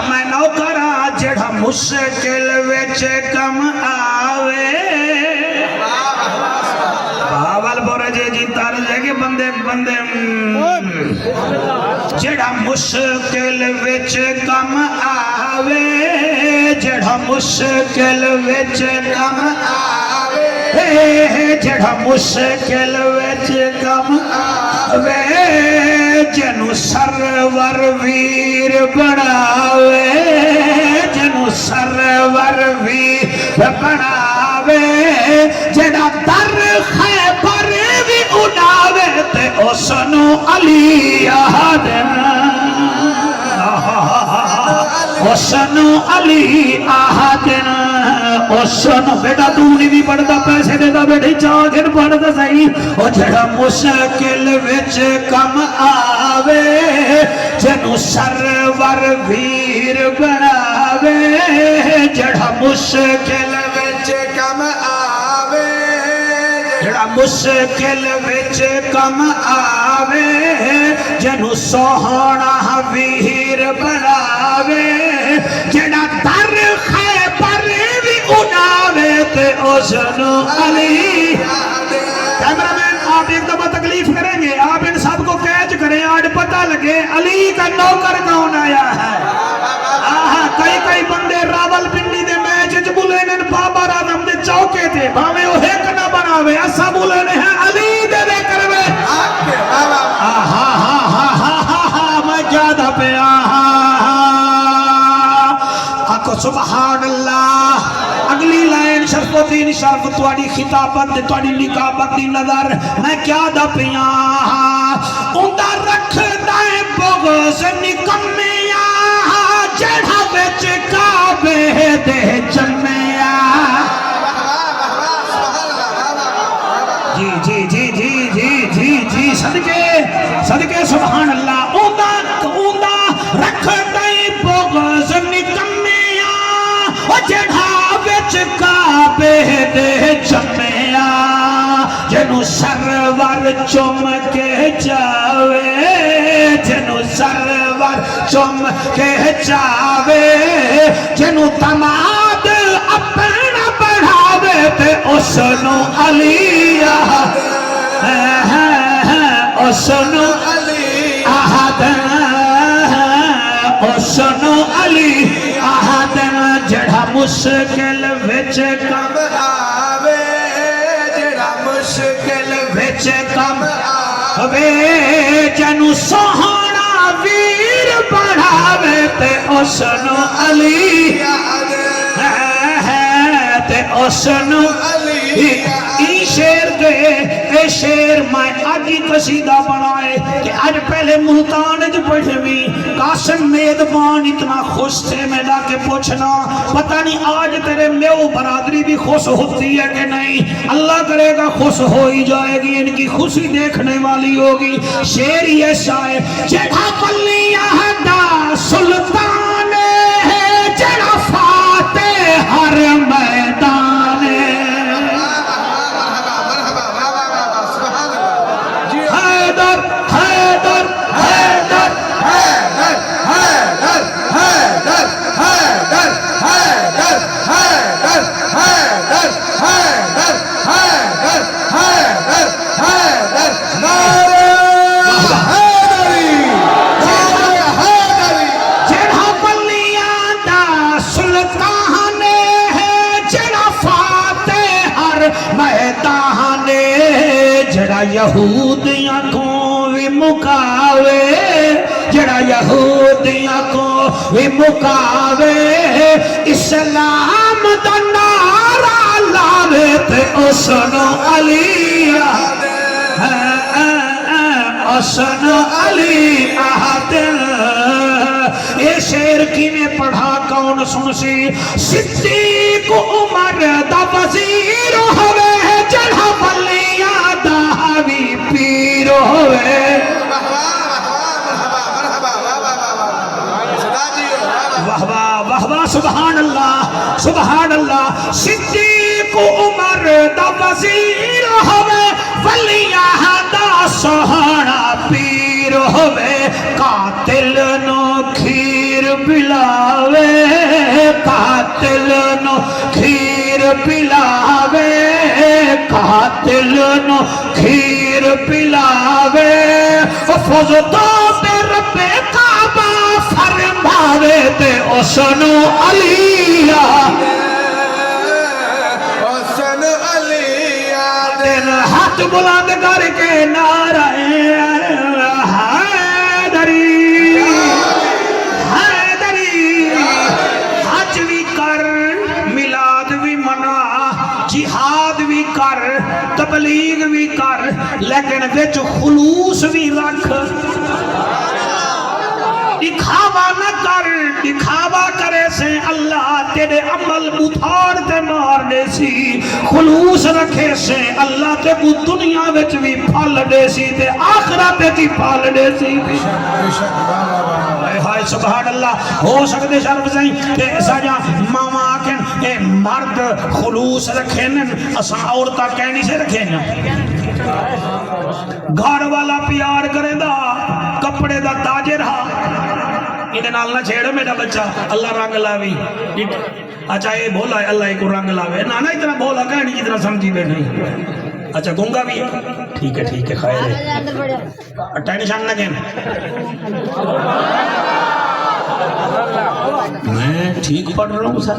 میں نوکرا جڑا مشکل وچ کم آوے باول بورجے جی تارجے کے بندے جڑا مشکل وچ کم آوے جڑا مشکل وچ کم آوے جڑا مشکل وچ کم آوے جنو سرور ویر بڑھاوے جنو سرور ویر بڑھاوے جڑا در خیبر بھی اڑاوے تے اسنو علی آدن حسن علی آہدن حسن بیٹا تو نہیں بھی پڑھتا پیسے دیتا بیٹی چاکر پڑھتا صحیح او جڑا مشکل وچ کم آوے جنو سرور ویر بناوے جڑا مشکل وچ کم آوے جڑا مشکل وچ کم آوے جنو سوہنا ویر بناوے جڑا در خیبر بھی اڑاوے تے حسن علی کیمرامین آپ ایک دفعہ تکلیف کریں گے آپ ان سب کو کیچ کریں آج پتہ لگے علی کا نوکر کون آیا ہے کئی بندے راول پنڈی دے میچ بولے نے بابا اعظم دے چوکے تھے بھاوے وہ ایک نہ بناوے ایسا بولے نے ہیں علی دے دے کروے میں کیا دا پہ آکو سبحان اللہ اگلی لائن شرف و دین شرف توڑی خطابت توڑی نکابت دی نظر میں کیا دا پیا اندہ رکھ دائیں بغض نکمیا جڑھا بچ کعبے دے جمیا جی صدقے سبحان اللہ اندہ رکھ دائیں بغض نکمیا جڑھا بچ کعبے دے جمیا جنو سرور چم کے جاوے جنو سرور چم کے جاوے جنو دماد اپنا بڑھاوے تے حسن علی حسن آہدن حسن علی آہدن جڑا مشکل وچ کم آوے جڑا مشکل وچ کم آوے جنو سوہنا ویر بڑھاوے تے حسن علی تے حسن علی ای شیر دے اے شیر میں آگی قصیدہ بنائے کہ آج پہلے ملتان جو پڑھوی قاسم میدبان اتنا خوش تھے میں لا کے پوچھنا پتہ نہیں آج تیرے میو برادری بھی خوش ہوتی ہے کہ نہیں اللہ کرے گا خوش ہو ہی جائے گی ان کی خوشی دیکھنے والی ہوگی شیر یہ شاہ جڑا پلیہ دا سلطان ہے جڑا فاتح ہر میدان حیدر حیدر حیدر حیدر حیدر حیدر حیدر حیدر حیدر حیدر حیدر حیدر حیدر حیدر نعرہ حیدری نعرہ حیدری جڑا پلیاں دا سلطان ہے جڑا فاتح ہر میدان جڑا یہودیاں کو بھی مکاوے جڑا یہودیاں کو بھی مکاوے اسلام دا نعرہ لاوے تے حسن علی حسن علی آہدن یہ شیر کی میں پڑھا کون سنسی صدیق عمر دا وزیر ہوئے جڑا بلیاں دا حوی پیر ہوئے واہ سبحان اللہ صدیق عمر دا وزیر ہوئے ولیاں دا سوہنا پیر ہوئے قاتل نو کھیر پلاوے قاتل نو کھیر پلاوے قاتل نو کھیر پلاوے فضدو پہ رب کعبہ فرماوے تے حسن علی حسن علی دل ہاتھ بلند کر کے نعرہ حیدری حیدری حج بھی کر میلاد بھی منا جہاد بھی کر تبلیغ بھی کر لیکن وچ خلوص بھی رکھ دکھاوا دکھاوا نہ کر دکھاوا کرے سے اللہ تیرے عمل بتھار تے مار دے سی خلوص رکھے سے اللہ تے کو دنیا وچ بھی پھل دے سی تے آخرت وچ بھی پھل دے سی ہائے سبحان اللہ ہو سکتے شرف سائیں کہ ساجا ماما آکھیں اے مرد خلوص رکھیں اساں عورتاں کہنی سے رکھیں گھر والا پیار کرے دا کپڑے دا تاجر ہا انہیں نال نہ چھیڑو میرا بچہ اللہ رنگ لاوی اچھا یہ بولا ہے اللہ کو رنگ لاوے نانا اتنا بولا کہنی جتنا سمجھی بیٹھے اچھا گونگا بھی ہے ٹھیک ہے خیر ہے ٹینشن نہ کہنا میں ٹھیک پڑھ رہا ہوں سر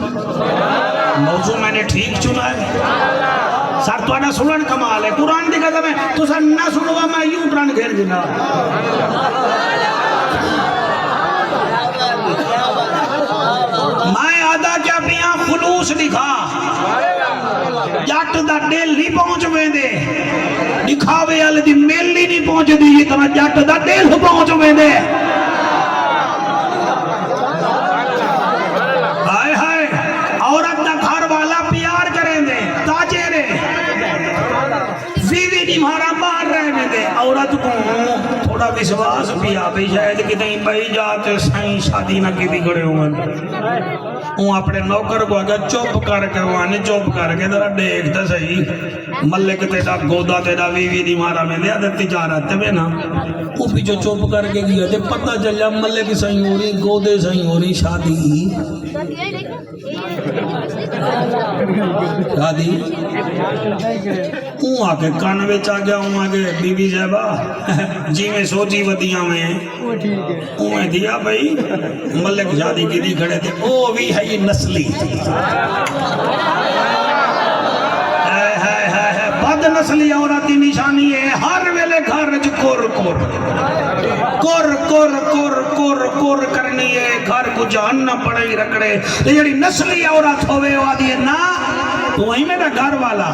موضوع میں نے ٹھیک چنا ہے سر تو انا سنن کمال ہے قرآن دی قدم ہے تو سر نہ سنوا میں یوں قرآن گھیر دینا میں آدھا کیا پیاں خلوص دکھا جٹ دا دل نہیں پہنچ میں دے دکھاوے والے دی میلی نہیں پہنچ دی اتنا جٹ دا دل پہنچ میں دے عورت دا گھر والا پیار کریں دے تاجرے بیوی نہیں مارا مار رہے میں دے عورت کو تھوڑا وشواس پیا بھی شاید کتنی بھائی جاتے سائیں شادی نہ کی بگڑے ہوئے وہ اپنے نوکر کو اگر چوپ کر کے وانے چوپ کر کے ذرا دیکھتا صحیح ملک تیرا گودا تیرا بیوی نہیں مارا میں دے عدد تجارت میں نا وہ بھی جو چوپ کر کے گیا تھے پتہ چلیا ملک صحیح ہو رہی گودے صحیح ہو رہی شادی شادی ہوں آکے کانوے چاہ گیا ہوں آگے بی بی صاحبہ جی میں سوچی ودیاں میں ہوں دیا بھائی ملک شادی کی دی کھڑے تھے او بھی ہے یہ نسلی بد نسلی عورتی نشانی ہے ہر ویلے گھر کور کور کور کور کور کور کور کرنی ہے گھر کو جہنم پڑے ہی رکھڑے لیکن نسلی عورت ہوئے وادی ہے نا وہی میرا گھر والا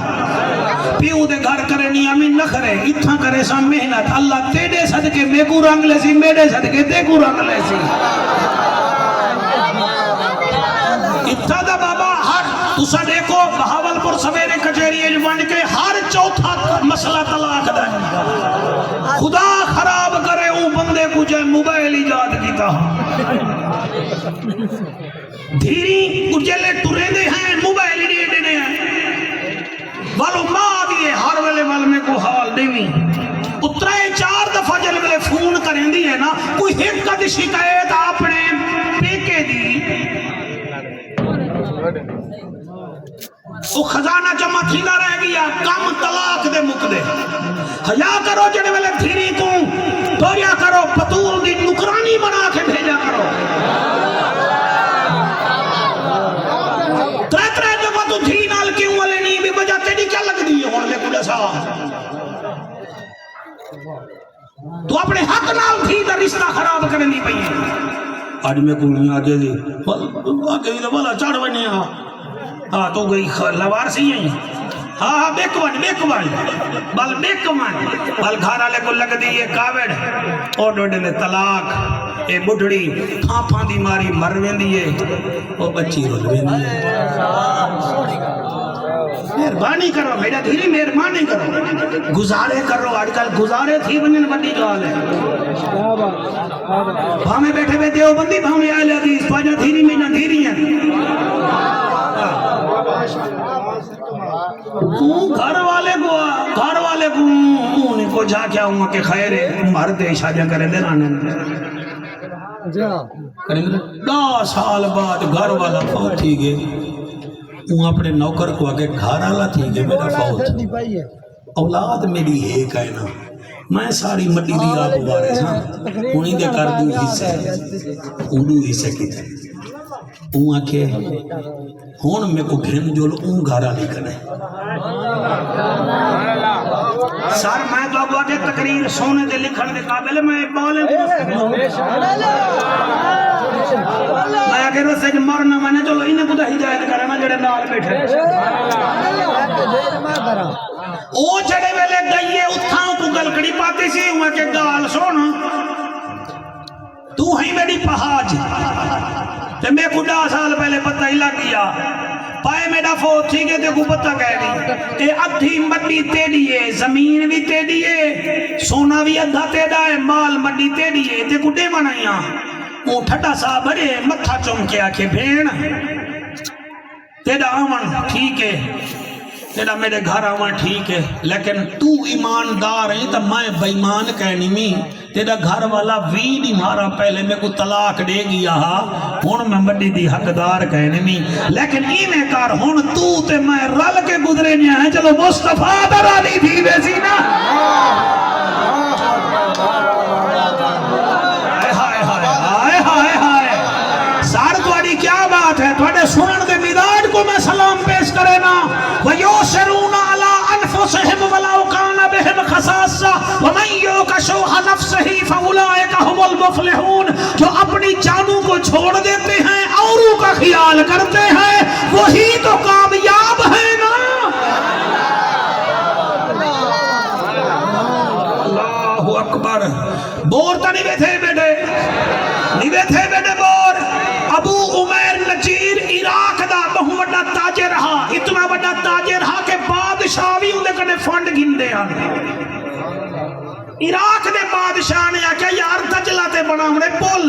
پیو دے گھر کرے نہیں امین نہ کرے اتھا کرے سا محنت اللہ تیرے صدقے میں کو رنگ لے سی میرے صدقے تے کو رنگ لے سی اتھا دا بابا ہر تسا دیکھو بہاولپور سویرے کچھری بن کے ہر چوتھا مسئلہ طلاق دا خدا خراب کرے اون بندے کو جائے موبائل ایجاد کیتا دھیری اجلے ٹرے دے ہیں موبائل ہی دینے ہیں والو ماں دیئے ہر ویلے والمے کو حال دیویں اترائے 4 دفعہ جل ویلے فون کریں دی ہے نا کوئی ایک قد شکایت اپنے پیکے دی وہ خزانہ جمع تھیلا رہ گیا کم طلاق دے مک دے حیا کرو جڑے ویلے دھیری کو دوریا کرو پتول دی نکرانی بنا کے بھیجا کرو ترے جب تو دھی نال کیوں والے نہیں بھی بجا تیری کیا لگ دی ہے ہون میں کل ایسا تو اپنے حق نال دھی دا رشتہ خراب کرنی پئی ہے آج میں کو نہیں آگے دی آگے دی والا چاڑ بنی ہاں تو گئی لوار سی ہیں ہاں بیکوان بل بیکوان بل گھر آلے کو لگ دی یہ کاوڑ اور ڈوڑے لے طلاق اے بڑھڑی پھاں دی ماری مروین دیئے وہ بچی رولوین دیئے مہربانی کرو بیٹا دھیری مہربانی کرو گزارے کرو آج کل گزارے تھی بنین بڑی گال ہے بھامے بیٹھے بیٹھے ہو بندی بھامے آئے حدیث پاجا دھیری میں نہ دھیری ہیں گھر والے کو انہیں کو جا کیا ہوں کہ خیر ہے مرد شادیاں کریں دے رانے 10 سال بعد گھر والا فوت تھی گئے وہ اپنے نوکر کو آگے گھر والا تھی گئے میرا فوت اولاد میری ایک ہے نا میں ساری مٹی دی آپ بارے تھا انہیں دے کر دو حصے کی تھے اون آکھے ہون میں کو گھن جو اون گھارا نہیں کرے سر میں تو اب آگے تقریر سونے دے لکھن دے قابل میں بولے میں آگے رسے جو مرنا میں نے چلو انہیں کو دا ہدایت کرنا جڑے نال بیٹھے او جڑے ویلے گئیے اتھاں کو گلکڑی پاتی سی ہوں کہ گال سونا تو تو ہی میری پہاج تے میں کو 10 سال پہلے پتہ ہی لگ گیا پائے میرا فوت تھی کہ دیکھو پتہ کہہ رہی اے ادھی مڈی تیڑی ہے زمین بھی تیڑی ہے سونا بھی ادھا تیڑا ہے مال مڈی تیڑی ہے دیکھو دے منائیاں وہ ٹھٹا سا بڑے متھا چوم کے آکھے بھین تیڑا آمن ٹھیک ہے تیڑا میرے گھر آمن ٹھیک ہے لیکن تو ایماندار ہے تو میں بیمان کہنی میں تیرا گھر والا ویڈ ہی مارا پہلے میں کو طلاق دے گیا ہون میں بڑی دی حقدار کہنے میں لیکن ای میں کار ہون تو تے میں رل کے گزرے نہیں ہیں چلو مصطفیٰ درالی تھی ویسی نا سار توڑی کیا بات ہے توڑے سنن دے مداد کو میں سلام پیش کرے نا وَيُوسِرُونَ عَلَىٰ أَنفُسِهِمْ وَلَوْ كَانَ بِهِمْ خَصَاصَّةٌ وَمَن يُوقَ شُحَّ نَفْسِهِ فَأُولَٰئِكَ هُمُ الْمُفْلِحُونَ جو اپنی جانوں کو چھوڑ دیتے ہیں اوروں کا خیال کرتے ہیں وہی تو کامیاب ہیں نا اللہ اکبر بور تا نہیں بیٹھے بیٹے بور ابو عمیر نجیر عراق دا بہت بڑا تاجر رہا اتنا بڑا تاجر رہا کہ بادشاہ بھی انہیں کنے فنڈ گن دے عراق دے بادشاہ نے آکھا یار تجلہ تے بنا ہمیں پول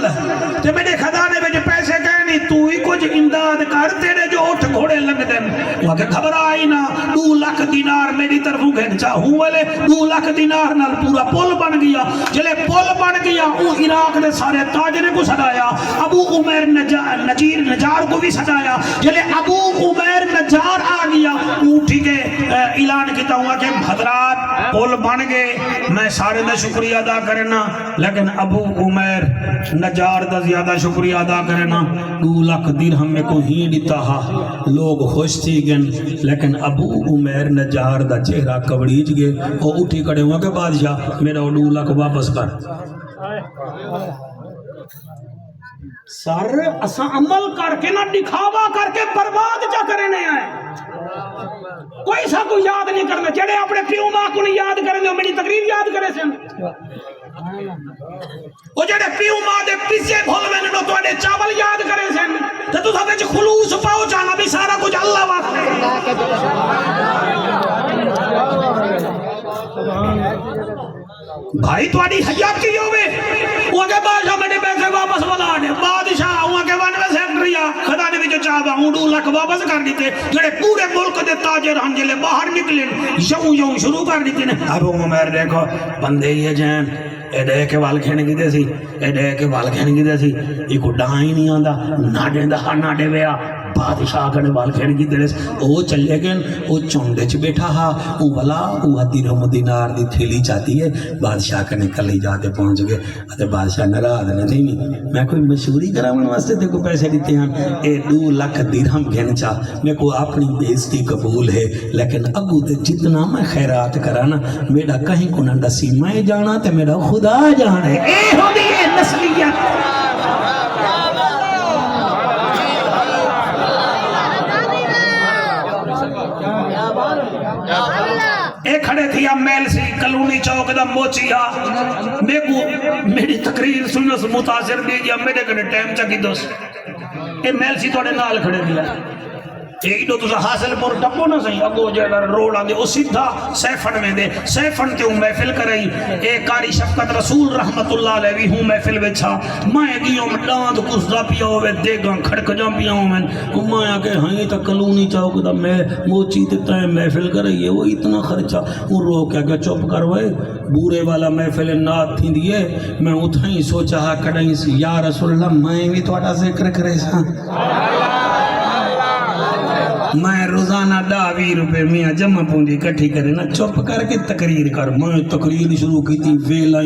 تے میرے خزانے میں جو پیسے کہنی تو ہی کچھ امداد کر تیرے جو اٹھ گھوڑے لگ دیں وہ کہ خبر آئی نا 2 لاکھ دینار میری طرفوں گھن چاہوں والے 2 لاکھ دینار نال پورا پول بن گیا جلے پول بن گیا وہ عراق دے سارے تاجرے کو سڑایا ابو عمیر نجیر نجار کو بھی سڑایا جلے ابو عمیر نجار آ گیا اٹھی کے اعلان کیتا ہوا کہ حضرات پول بن گئے میں سارے دا شکریہ ادا کرنا لیکن ابو عمیر نجار دا زیادہ شکریہ ادا کرنا 2 لاکھ درہم میں کو ہی دیتا ہا لوگ خوش تھی گن لیکن ابو عمیر نجار دا چہرہ کبڑیج گئے اور اٹھی کڑے ہوا کہ بادشاہ میرا 2 لاکھ واپس کر سر اسا عمل کر کے نہ دکھاوا کر کے برباد جا کرنے آئے کوئی سا کو یاد نہیں کرنا جڑے اپنے پیو ماں کو نہیں یاد کریں میری تقریر یاد کرے سن وہ جڑے پیو ماں دے پیچھے بھول میں نو تو چاول یاد کرے سن تے تو سب وچ خلوص پاؤ جانا بھی سارا کچھ اللہ واسطے بھائی تواڈی حیا کی ہوے وہ کہ بادشاہ میرے پیسے واپس بلا دے بادشاہ وہ کہ ون میں سیکٹری خزانے وچ چاہوا 2 لاکھ واپس کر دیتے جڑے پورے ملک دے تاجر ہن جلے باہر نکلے یوں شروع کر دیتے نے ابو عمیر دیکھو بندے یہ جان ایڈے کے وال کھینے کی دے سی ایڈے کے وال کھینے کی دے سی یہ کو ڈہاں ہی نہیں آندا نہ دیندہ نہ دے ویا بادشاہ کنے وال کھینے کی دے سی او چلے گئے او چونڈے چ بیٹھا ہا او والا او درہم دینار دی تھیلی چاہتی ہے بادشاہ کنے کلی جاتے پہنچ گئے اتے بادشاہ ناراض نہ تھی نہیں میں کوئی مشہوری کراون واسطے تے کو پیسے دیتے ہیں اے 2 لاکھ درہم گھن چا میں کو اپنی بےزتی قبول ہے لیکن اگو تے جتنا میں خیرات کرانا میرا کہیں کو نہ نسی میں جانا تے میرا خدا جانے اے ہوندی ہے نسلیت اے کھڑے تھی اب میل سی کلونی چوک دا موچیا میری تقریر سنس متاثر دی جا میرے کنے ٹائم چکی دوست اے میل سی توڑے نال کھڑے دیا ایک دو تو حاصل پور ٹپو نہ سہی اگو جیلا روڈ آن دے او سیدھا سیفن میں دے سیفن تے ہوں محفل کرئی اے کاری شفقت رسول رحمت اللہ علیہ بھی ہوں محفل ویچھا میں گیوں میں ڈاند کسدا پیا ہوئے دیگاں کھڑک جاں پیا ہوں میں میں آکے ہائیں تا کلونی چاہو دا میں موچی تے تائیں محفل کرئی ہے وہ اتنا خرچہ وہ رو کیا کہ چوپ کروئے بورے والا محفل نات تھی دیئے میں اتھائیں سوچا ہا کڑائیں سی یا رسول اللہ میں بھی توڑا ذکر کرے ساں میں روزانہ 20 روپے میاں جمع پونجی کٹھی کرے نا چپ کر کے تقریر کر میں تقریر شروع کی تھی ویلا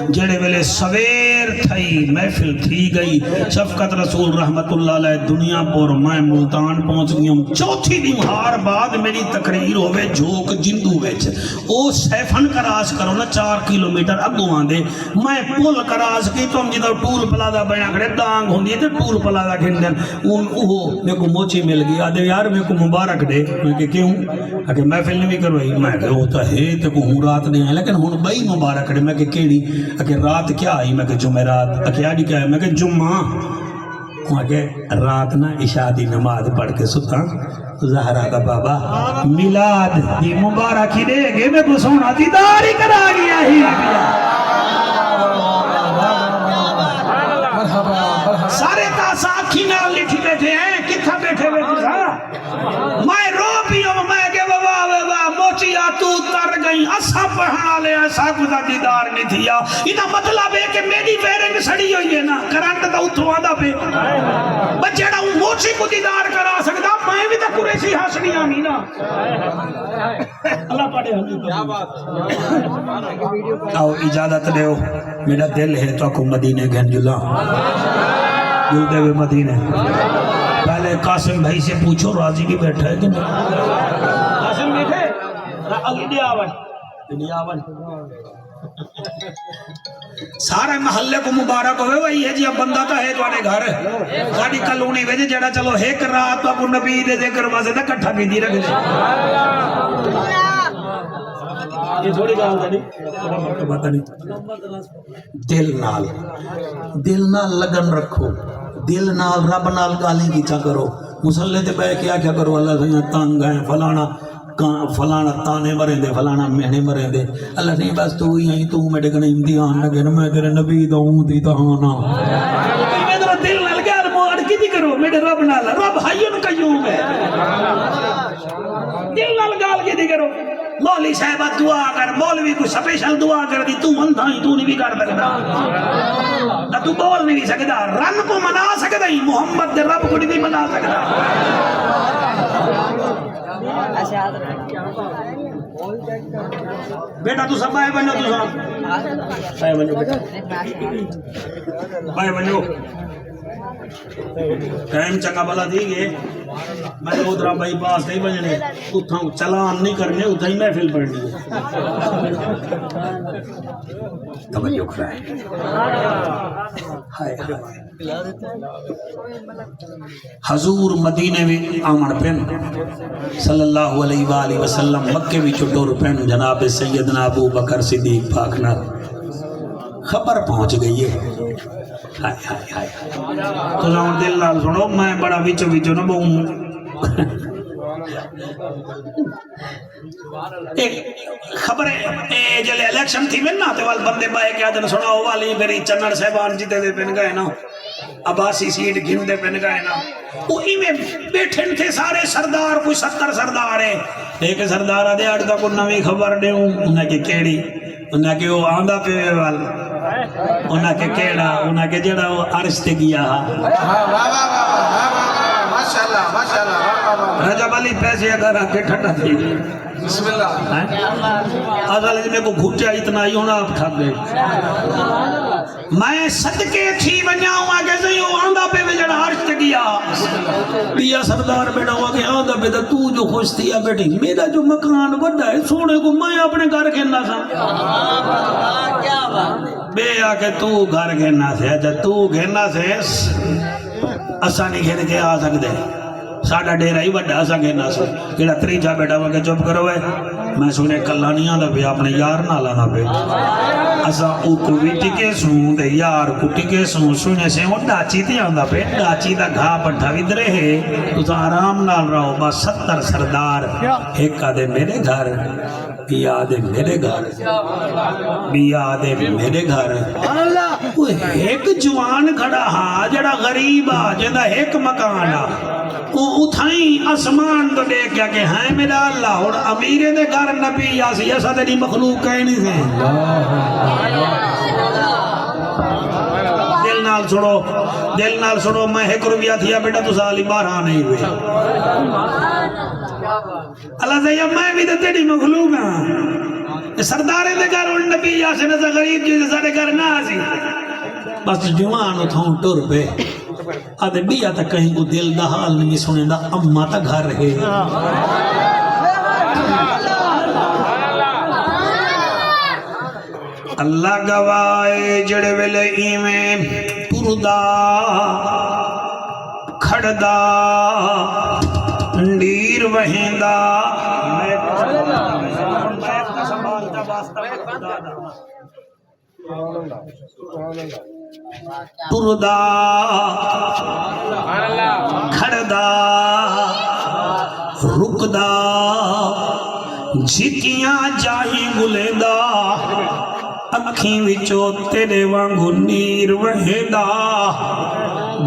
جڑے ویلے سویر تھئی محفل تھی گئی شفقت رسول رحمت اللہ علیہ دنیا پور میں ملتان پہنچ گئی ہوں چوتھی دمہار بعد میری تقریر ہوئے جھوک جندو ویچ او سیفن کراس کرو نا 4 کلومیٹر اگو آن دے میں پول کراس کی تو ہم جدہ ٹول پلازہ بنا کرے دانگ ہوں دیئے تے ٹول پلازہ کھن دیں میرے کو موچی مل گئی آدھے یار میرے کو مبارک دے میں کہ کیوں کہ محفل نہیں بھی کروائی میں کہ وہ تو ہے تو کو ہوں رات نہیں آئی لیکن ہوں بئی مبارک دے میں کہ کیڑی کہ رات کیا آئی میں کہ جمعرات کہ آڈی کیا ہے میں کہ جمعہ میں کہ رات نا عشاء دی نماز پڑھ کے ستا زہرا دا بابا میلاد دی مبارکی دے گے میں کو سونا دیدار ہی کرا گیا ہی سارے تاسا آکھی نال لٹھی بیٹھے ہیں کتھا بیٹھے میں رو بھی ہوں میں کہ بابا موچی آتو تر گئی اسا پڑھنا لے ایسا کتا دیدار نہیں تھیا ادھا مطلب ہے کہ میری ویرنگ سڑی ہوئی ہے نا کرانٹ دا اتھو آدھا پہ بچیڑا ہوں موچی کو دیدار کرا سکتا میں بھی تا قریشی حسنی آنی نا اللہ پڑھے آؤ اجازت دے ہو میرا دل ہے تو کو مدینے گھن جلا جلدے ہوئے مدینے پہلے قاسم بھائی سے پوچھو راضی بھی بیٹھا ہے کہ نہیں قاسم بیٹھے اگلی آون سارے محلے کو مبارک ہوئے وہی ہے جی اب بندہ تو ہے توانے گھر ساڑی کلونی ویجے جڑا چلو ایک رات تو اپنے نبی دے ذکر واسے تھا کٹھا بھی دی رکھ دے یہ تھوڑی گال نہیں دل نال لگن رکھو دل نال رب نال گالی کی چا کرو مسلح تے بے کیا کرو اللہ سیاں تانگ ہیں فلانا تانے مریں دے فلانا مہنے مریں دے اللہ نہیں بس تو ہی ہیں تو میرے کنے امتحان لگے نا میں تیرے نبی داؤں دی تہانا میرے دل نال گال موڑ کی دی کرو میرے رب نال رب حیون قیوم ہے دل نال گال کی دی کرو مولی صاحبہ دعا کر مولوی کو سپیشل دعا کر دی تو اندھا ہی تو نہیں بھی کر سکتا نہ تو بول نہیں سکتا رن کو منا سکتا ہی محمد دے رب کو نہیں منا سکتا بیٹا تو سب بائے بنو تو سب بائے بنو ٹائم چنگا بلا دی گئے میں ادھر بھائی پاس نہیں بجنے اتھا چلان نہیں کرنے اتھا ہی محفل پڑھنی توجہ کرائے حضور مدینے میں آمن پین صلی اللہ علیہ وآلہ وسلم مکے بھی چھٹور پین جناب سیدنا ابو بکر صدیق پاکنا خبر پہنچ گئی ہے ہائے ہائے ہائے تو جاؤں دل لال سنو میں بڑا ویچو نہ بہوں خبر ہے جلے الیکشن تھی میں نا تو بندے بائے کیا دن سنا ہو والی میری چنر صاحبان جیتے دے پہن گئے نا عباسی سیٹ گھن دے پہن گئے نا وہی میں بیٹھن تھے سارے سردار کوئی 70 سردار ہیں ایک سردار آدھے آٹھتا کو نوی خبر دے ہوں انہیں کی کیڑی انہیں کی وہ آندھا پہ والا انہیں کے کیڑا انہیں کے جڑا وہ عرش تے گیا رجب علی پیسے اگر آکے ٹھٹا تھی بسم اللہ آدھا میں کو گھوٹیا اتنا ہی ہونا آپ تھا گئے میں صدقے تھی بنیاؤں آگے سے وہ آندھا پہ جڑا عرش تے گیا بیا سردار بیٹا ہوا کہ آندھا پہ تو جو خوش تھی بیٹی میرا جو مکان بڑا ہے سونے کو میں اپنے گھر کھیلنا سا بے آکے تو گھر گھرنا سے اچھا تو گھرنا سے اسانی گھر کے آ سکتے ساڑھا ڈیرہ ہی بڑا سا گھرنا سے کیڑا تریجا بیٹا ہوا کہ چپ کرو ہے میں سونے کلہ نہیں آدھا پہ اپنے یار نہ لانا پہ اسا اوکو بھی ٹکے سوں دے یار کو ٹکے سوں سونے سے وہ ڈاچی تھی آندھا پہ ڈاچی دا گھا پٹھا بھی درے ہے تو آرام نال رہو بس 70 سردار ایک آدھے میرے گھر بیا دے میرے گھر بیا دے میرے گھر وہ ایک جوان کھڑا ہا جڑا غریب آ جڑا ایک مکان آ وہ اتھائیں اسمان تو دیکھ کیا کہ ہیں میرا اللہ اور امیر دے گھر نبی آسی ایسا تیری مخلوق کہیں نہیں سے دل نال سنو میں ایک روپیہ تھیا بیٹا تو سالی 12 نہیں ہوئے اللہ سے میں بھی تو تیری مخلوق ہاں سردارے دے گھر اور نبی آسی نسا غریب جیسے سارے گھر نہ آسی بس جوان اتھاؤں ٹور پہ آدھے بیا تا کہیں کو دل دا حال نہیں سنے دا اممہ تا گھر ہے اللہ گوائے جڑے ویلے ایمیں پردہ کھڑدا ڈیر وہیندا ٹردا کھڑدا رکدا جھکیاں جاہی گلیدا اکھیں وچوں تیرے وانگو نیر وہیندا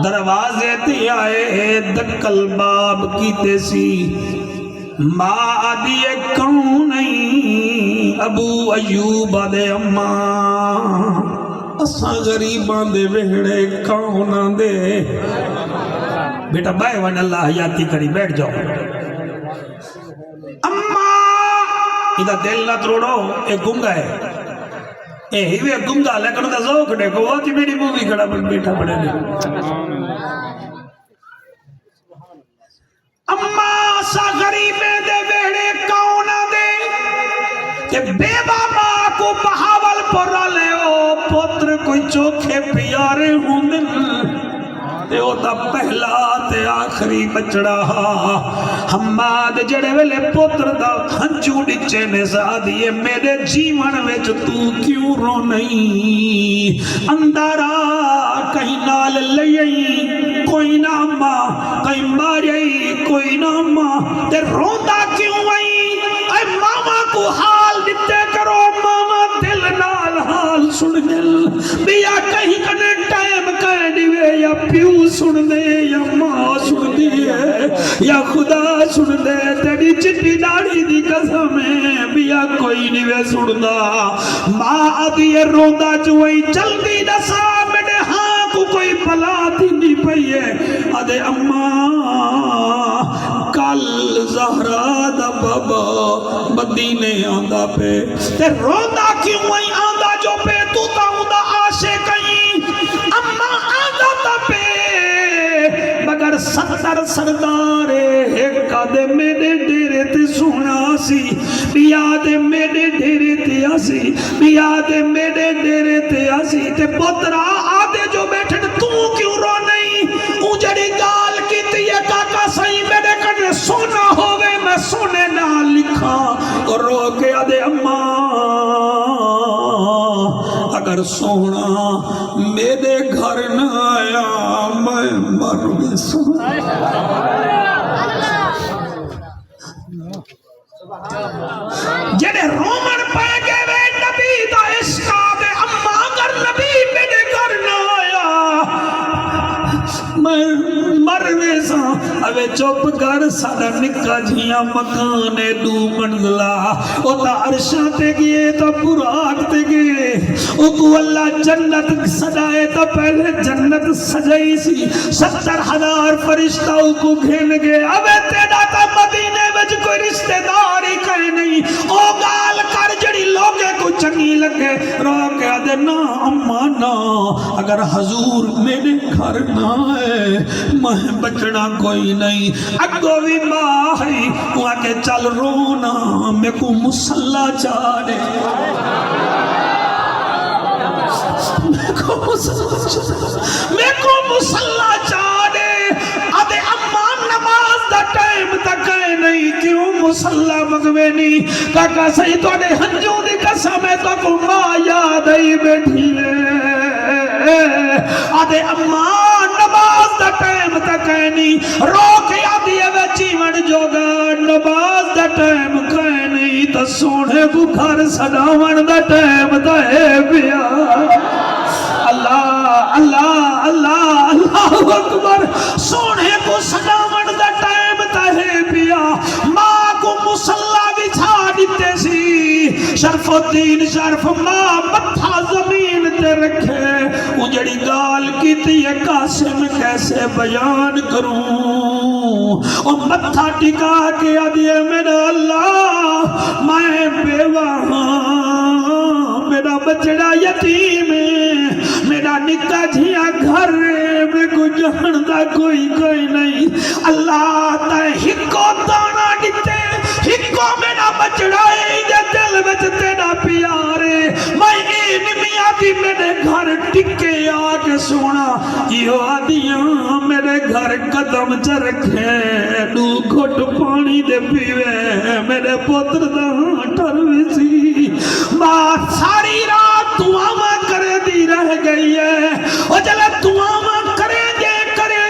دروازے تے آئے دکل باب کیتے سی ماں آدھیے کون نہیں ابو ایوب آدھے اماں اساں غریباں دے وہڑے کون آندے بیٹا بائے ون اللہ حیاتی کری بیٹھ جاؤ اماں ادھا دل نہ تروڑو ایک گنگا ہے اے ہی بھی ایک گنگا لیکن ادھا ذوق دیکھو وہ تھی میری مووی کھڑا پر بیٹھا پڑے دے اماں سا غریبے دے ویڑے کون دے کہ بے بابا کو بہاول پر لے او پتر کوئی چوکھے پیارے ہوں دن تے او دا پہلا تے آخری بچڑا حماد جڑے ویلے پتر دا ہنچو ڈچے نے سادیے میرے جیون وچ تو کیوں رو نہیں اندارا کہیں نال لئی کوئی نہ ماں کہیں ماری کوئی نہ ماں تے روندا کیوں آئی اے ماما کو حال دیتے کرو ماما دل نال حال سن دل بیا کہیں کنے ٹائم کہہ دیوے یا پیو سن دے یا ماں سن دے یا خدا سن دے تیری چٹی داڑی دی قسم ہے بیا کوئی نیوے سن دا ماں آدھی روندا چوئی جلدی دسا میرے ہاں کو کوئی بلا تھی نہیں پئیے آدھے اماں کل زہرا دا بابا مدینے آندہ پہ تے روندا کیوں آئی آندہ جو پہ تو تا ہوندہ آشے کہیں اماں آندہ تا پہ مگر 70 سردارے ایک آدھے میرے ڈیرے تے سونا سی بیادے میرے ڈیرے تے آسی بیادے میرے ڈیرے تے آسی تے پترہ آدھے جو بیٹھے تو کیوں رو نہیں اجڑی گال کی تیئے کاکا صحیح میرے کنے سونا ہوئے میں سونے نہ لکھا اور رو کے آدھے اماں اگر سونا میرے گھر نہ آیا میں مر بھی سونا جڑے رومن پہ گئے وے نبی دا عشقہ دے اماں اگر نبی میرے گھر نہ آیا میں مروے سا اوے چوپ کر ساڑا نکا جھیاں مکانے 2 منزلہ او تا عرشاں تے گئے تا براق تے گئے او کو اللہ جنت سجائے تا پہلے جنت سجائی سی 70,000 فرشتہ او کو گھن گئے اوے تیڑا تا مدینے وچ کوئی رشتہ داری کہیں نہیں او گال کر جڑی لوگے کو چنگی لگے رو کے آدھے نا اماں نا اگر حضور میرے گھر نہ آئے میں بچنا کوئی نہیں اگو بھی ماہی وہاں کے چل رونا میں کو مسلح چاڑے میں کو مسلح چاڑے آدھے اماں نماز دا ٹائم تک ہے نہیں کیوں مسلح مگوے نہیں کاکا صحیح توڑے ہنجوں دی قسم ہے تو کو ماں یاد آئی بیٹھی لے آدھے اماں نماز دا ٹائم تک ہے نہیں روک یادی ہے جیون جوگا نماز دا ٹائم کہیں نہیں تو سونے کو گھر سڑاون دا ٹائم دا ہے بیا اللہ اللہ اللہ اللہ اکبر سونے کو سڑاون دا ٹائم دا ہے بیا ماں کو مسلح بچھا دیتے سی شرف الدین شرف ماں متھا زمین تے رکھے اجڑی گال کی تیئے قاسم کیسے بیان کروں او متھا ٹکا کے آدھے میرا اللہ میں بیوہ ہاں میرا بچڑا یتیم ہے میرا نکا جھیا گھر میں کو جاندہ کوئی نہیں اللہ تے ہکو دانا دیتے ہکو میرا بچڑا ہے دل وچ تیرا پیارے میں این میاں دی میرے گھر ٹکے آ کے سونا یہ آدیاں میرے گھر قدم چ رکھے دو گھٹ پانی دے پیوے میرے پتر دا ٹر ویسی بات ساری رات دعا کرے دی رہ گئی ہے او جلے دعا کرے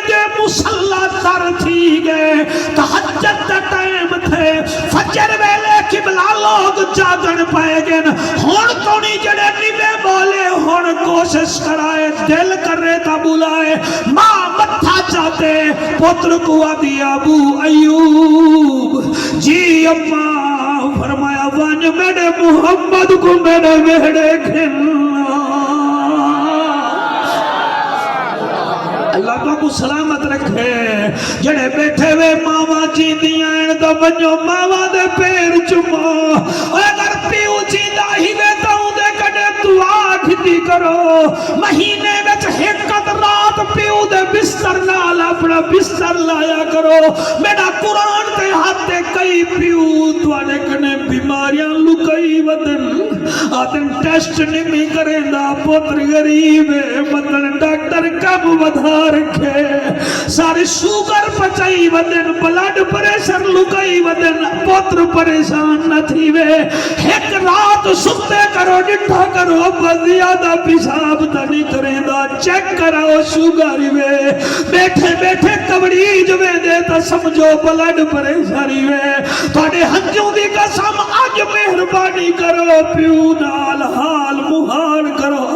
جے مسلح تر تھی گئے تہجد دا ٹائم تھے فجر ویلے قبلہ لوگ جاگن پائے گئے ہون تو نہیں جڑے نیوے بولے ہون کوشش کرائے دل کرے تا بلائے ماں متھا چاہتے پتر کو آدھی ابو ایوب جی اماں فرمایا وانج میرے محمد کو میرے ویڑے کھلنا اللہ تو کو سلامت رکھے جڑے بیٹھے وے ماما جی دیاں دا بنجو ماما دے پیر چمو اگر پیو جی دا ہی وے تاؤں دے کڑے دعا کھتی کرو مہینے وچ حقت رات پیو دے بستر نال اپنا بستر لایا کرو میرا قرآن تے ہاتھے کئی پیو توڑے کنے بیماریاں لکئی ودن آدن ٹیسٹ نہیں کریں دا پتر غریب ہے مطلب ڈاکٹر کب ودھا رکھے سارے شوگر پچائی ودن بلڈ پریشر لکائی ودن پتر پریشان نہ تھی وے ایک رات سکتے کرو ڈٹھا کرو زیادہ پیشاب تنی کریں دا چیک کراؤ شوگر وے بیٹھے بیٹھے کبڑی جو میں دیتا سمجھو بلڈ پریشاری وے توڑے ہنجوں دی قسم آج مہربانی کرو پیو نال حال محال کرو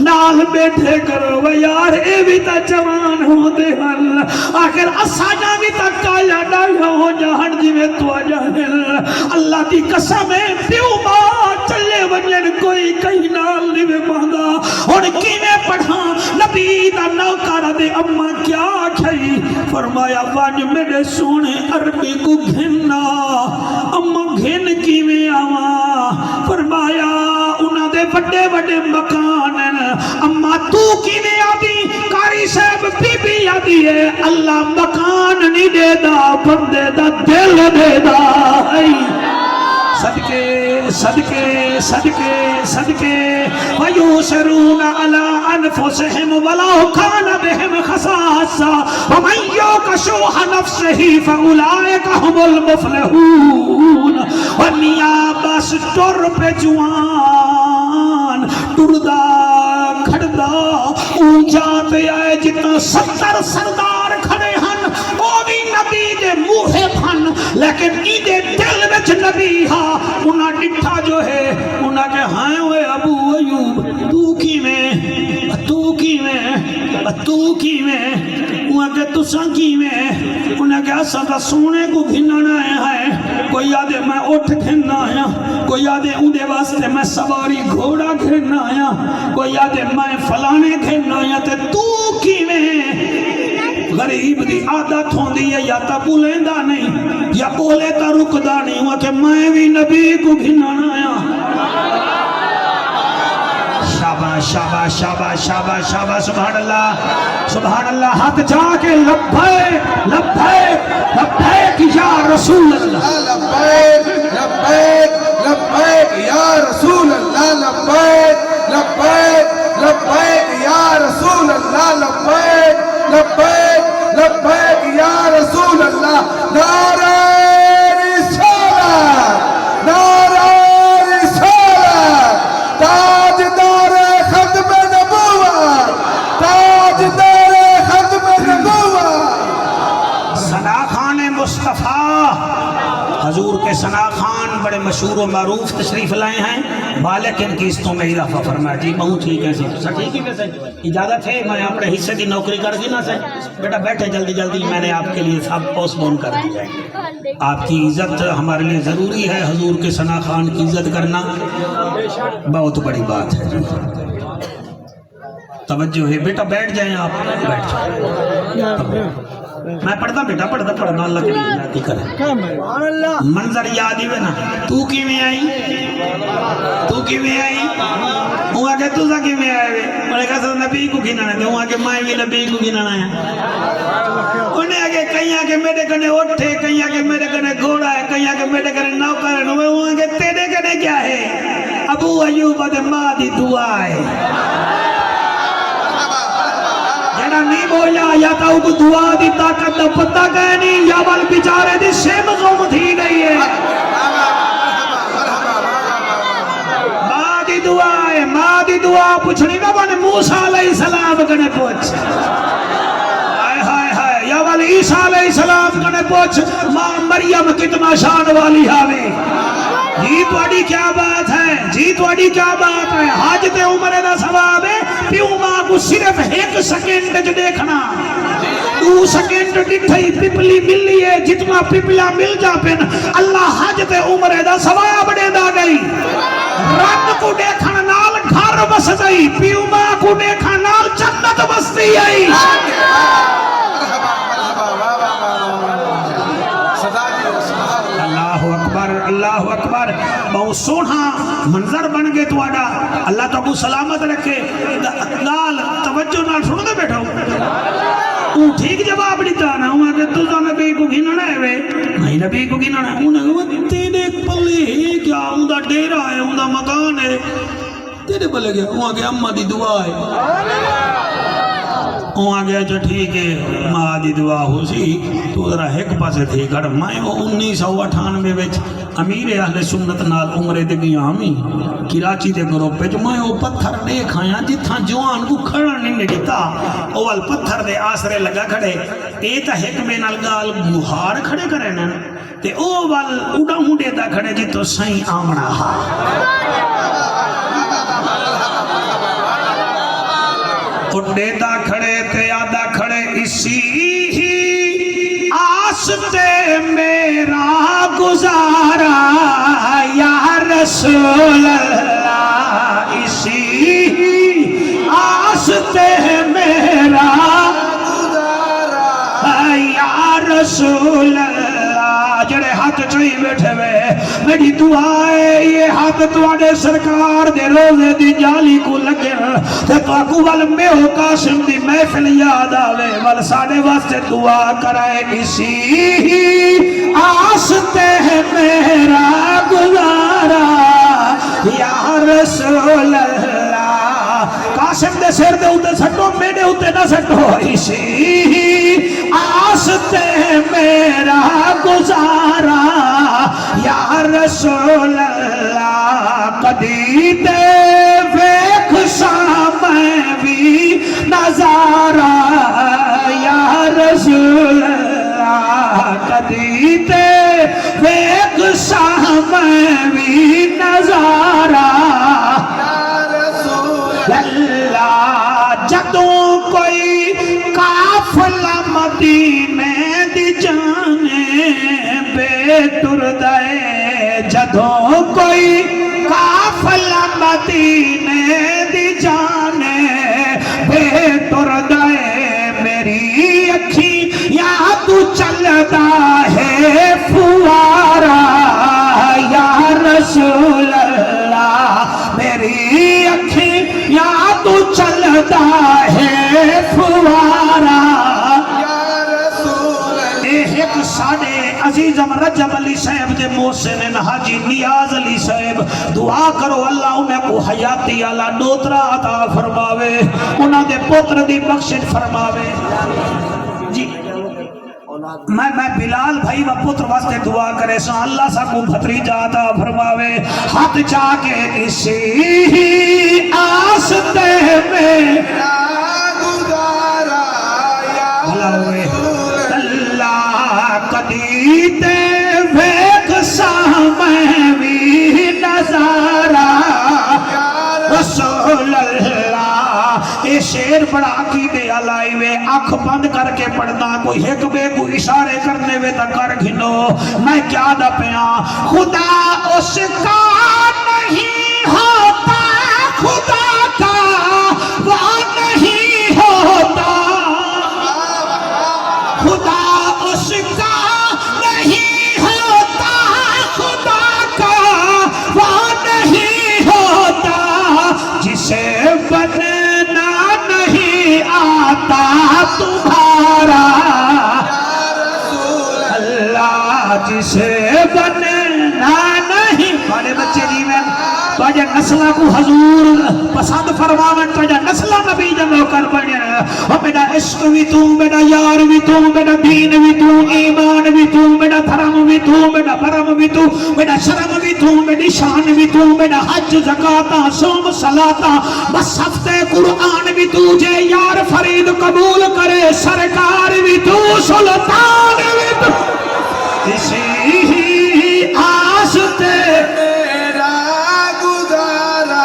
نال بیٹھے کرو وہ یار اے بھی تا جوان ہو دے حل آخر اسانا بھی تا کایا ڈایا ہو جہن جی میں تو جاہل اللہ دی قسم ہے پیو ماں چلے ونجن کوئی کہیں نال نہیں باندھا ان کی میں پڑھا نبی دا نوکارہ دے اممہ کیا کھائی فرمایا وانج میرے سونے عربی کو گھننا اممہ گھن کی میں آواں فرمایا انہاں دے بڑے بڑے مکان ہیں اممہ تو کی میں آدھی کاری صاحب بی بی آدھی ہے اللہ مکان نہیں دے دا بندے دا دل دے دا صدقے صدقے صدقے صدقے وَيُسِرُونَ عَلَىٰ أَنفُسِهِمْ وَلَوْ كَانَ بِهِمْ خَصَاصَةٌ وَمَن يُوقَ شُحَّ نَفْسِهِ فَأُولَٰئِكَ هُمُ الْمُفْلِحُونَ اور میاں بس ٹر پہ جوان ٹردہ کھڑدہ اونچا پہ آئے جتنا 70 سردار کھڑے ہن وہ بھی نبی دے موہے پھن لیکن ایدے دل وچ نبی ہاں انہاں ڈٹھا جو ہے انہاں کے ہائیں ہوئے ابو ایوب تو کی میں انہاں کے تساں کی میں انہاں کے اساں دا سونے کو گھننا ہے کوئی آدھے میں اٹھ گھننا آیا کوئی آدھے اندے واسطے میں سواری گھوڑا گھننا آیا کوئی آدھے میں فلانے گھننا آیا تے تو کی میں غریب دی عادت ہوں دی ہے یا تا بولیندہ نہیں یا بولے تا رکدہ نہیں ہوا کہ میں بھی نبی کو گھنانا آیا شاباش شاباش شاباش شاباش شاباش سبحان اللہ ہاتھ جا کے لبیک لبیک لبیک یا رسول اللہ لبیک لبیک لبیک یا رسول اللہ لبیک لبیک لبیک یا رسول اللہ لبیک لبیک لبیک یا رسول اللہ نعرہ رسالت نعرہ رسالت تاجدار ختم نبوت تاجدار ختم نبوت ثنا خان مصطفیٰ حضور کے ثنا خان بڑے مشہور و معروف تشریف لائے ہیں مالک ان کی قسطوں میں اضافہ فرمایا جی بہت ٹھیک ہے سر ٹھیک ہے ویسے اجازت ہے میں اپنے حصے کی نوکری کر دی نا سر بیٹا بیٹھے جلدی جلدی میں نے آپ کے لیے سب پوسٹ پون کر دیا ہے آپ کی عزت ہمارے لیے ضروری ہے حضور کے ثنا خان کی عزت کرنا بہت بڑی بات ہے جی توجہ ہے بیٹا بیٹھ جائیں آپ بیٹھ جائیں میں پڑھتا بیٹا پڑھنا اللہ کے لیے یاد ہی کرے منظر یاد ہی نا تو کی میں آئی ہوں آگے تو سا کی میں آئے بڑے کہا سا نبی کو گھنانا ہے ہوں آگے مائیں بھی نبی کو گھنانا ہے انہیں آگے کہیں آگے میرے کنے اٹھے کہیں آگے میرے کنے گھوڑا ہے کہیں آگے میرے کنے نوکر ہے ہوں آگے تیرے کنے کیا ہے اب ابو ایوب دے ماں دی دعا ہے جڑا نہیں بولا یا تا او دعا دی طاقت دا پتہ گئے نہیں یا ول بیچارے دی سم گم تھی گئی ہے ماں دی دعا ہے ماں دی دعا پوچھنی نہ بنے موسیٰ علیہ السلام کنے پوچھ یا والی عیسیٰ علیہ السلام کنے پوچھ ماں مریم کتنا شان والی آوے جی توڑی کیا بات ہے جی توڑی کیا بات ہے حاجت عمر دا ثواب ہے پیو ماں کو صرف ایک سیکنڈ جو دیکھنا 2 سیکنڈ ڈٹھائی پپلی ملی ہے جتنا پپلا مل جا پن اللہ حاجت عمر دا ثواب دے دا گئی رن کو دیکھنا نال گھر بس گئی پیو ماں کو دیکھنا نال جنت بستی آئی اللہ اکبر بہت سونا منظر بن گئے تو آڈا اللہ تو ابو سلامت رکھے گال توجہ نال سن دے بیٹھا ہوں ٹھیک جواب دیتا نا ہوں کہ تو نبی کو گھننا ہے وے نہیں نبی کو گھننا ہے انہیں تیرے پلے ہے کیا ہوں دا ڈیرہ ہے ہوں دا مکان ہے تیرے پلے گیا ہوں کہ اممہ دی دعا ہے وہ آگیا جو ٹھیک ہے ماں دی دعا ہو سی تو ذرا ایک پاسے تھی گھڑ میں 1998 وچ امیر اہل سنت نال عمرے دے گیا ہمیں کراچی دے گروپ پہ جو میں وہ پتھر دیکھ آیا جتھاں جوان کو کھڑا نہیں نگتا اوال پتھر دے آسرے لگا کھڑے اے تا ایک میں نال گال گوہار کھڑے کرے نا تے اوال اڑا ہونڈے دا کھڑے جی تو سائیں آمنا ہا اڑے دا کھڑے تے آدھا کھڑے اسی ہی آس تے میرا گزارا یا رسول اللہ اسی ہی آس تے میرا گزارا یا رسول اللہ جڑے ہاتھ چڑھی بیٹھے ہوئے میری دعا ہے یہ ہاتھ تواڈے سرکار دے روزے دی جالی کو لگے تے تواکو ول میو قاسم دی محفل یاد آوے ول ساڈے واسطے دعا کرائے اسی ہی آس تے میرا گزارا یا رسول اللہ قاسم دے سر دے اوتے سٹو میرے اوتے نہ سٹو اسی ہی آس تے میرا گزارا یا رسول اللہ کدی تے ویکھ سامیں بھی نظارہ یا رسول اللہ کدی تے ویکھ سامیں بھی نظارہ اللہ جدوں کوئی قافلہ مدینے دی جانے بے تردے جدوں کوئی قافلہ مدینے دی جانے بے تردے میری اکھی یا تو چلتا ہے فوارا یا رسول اللہ میری اکھی یا تو چلتا ہے فوارا ایک ساڑے عزیزم رجب علی صاحب دے محسن حاجی نیاز علی صاحب دعا کرو اللہ انہیں کو حیاتی اللہ نوترا عطا فرماوے انہاں دے پتر دی بخشش فرماوے جی میں بلال بھائی و پتر واسطے دعا کرے سا اللہ سا کو بھتری جاتا فرماوے ہاتھ چاکے اسی ہی آستے میں گزارا یا اللہ کدی تے ویکھ سامیں بھی نظارہ رسول اللہ یہ شیر بڑا عقیدے علائی وے آنکھ بند کر کے پڑھنا کوئی ایک بے کو اشارے کرنے وے تا کر گھنو میں کیا دا پیا خدا اس کا نہیں ہوتا خدا کا وہ نہیں ہوتا خدا اس کا نہیں ہوتا خدا کا وہ نہیں ہوتا جسے بننا نہیں آتا تمہارا اللہ جسے بننا نہیں بڑے بچے جی میں تو تجھے نسلہ کو حضور پسند فرماون تجھے نسلہ نبی جمع کر بنے اور میرا عشق بھی تو میرا یار بھی تو میرا دین بھی تو ایمان بھی تو میرا دھرم بھی تو میرا برم بھی تو میرا شرم بھی تو میری شان بھی تو میرا حج زکاة صوم صلاة بس ہفتے قرآن بھی تجھے یار فرید قبول کرے سرکار بھی تو سلطان بھی تو اسی آس تے میرا گزارا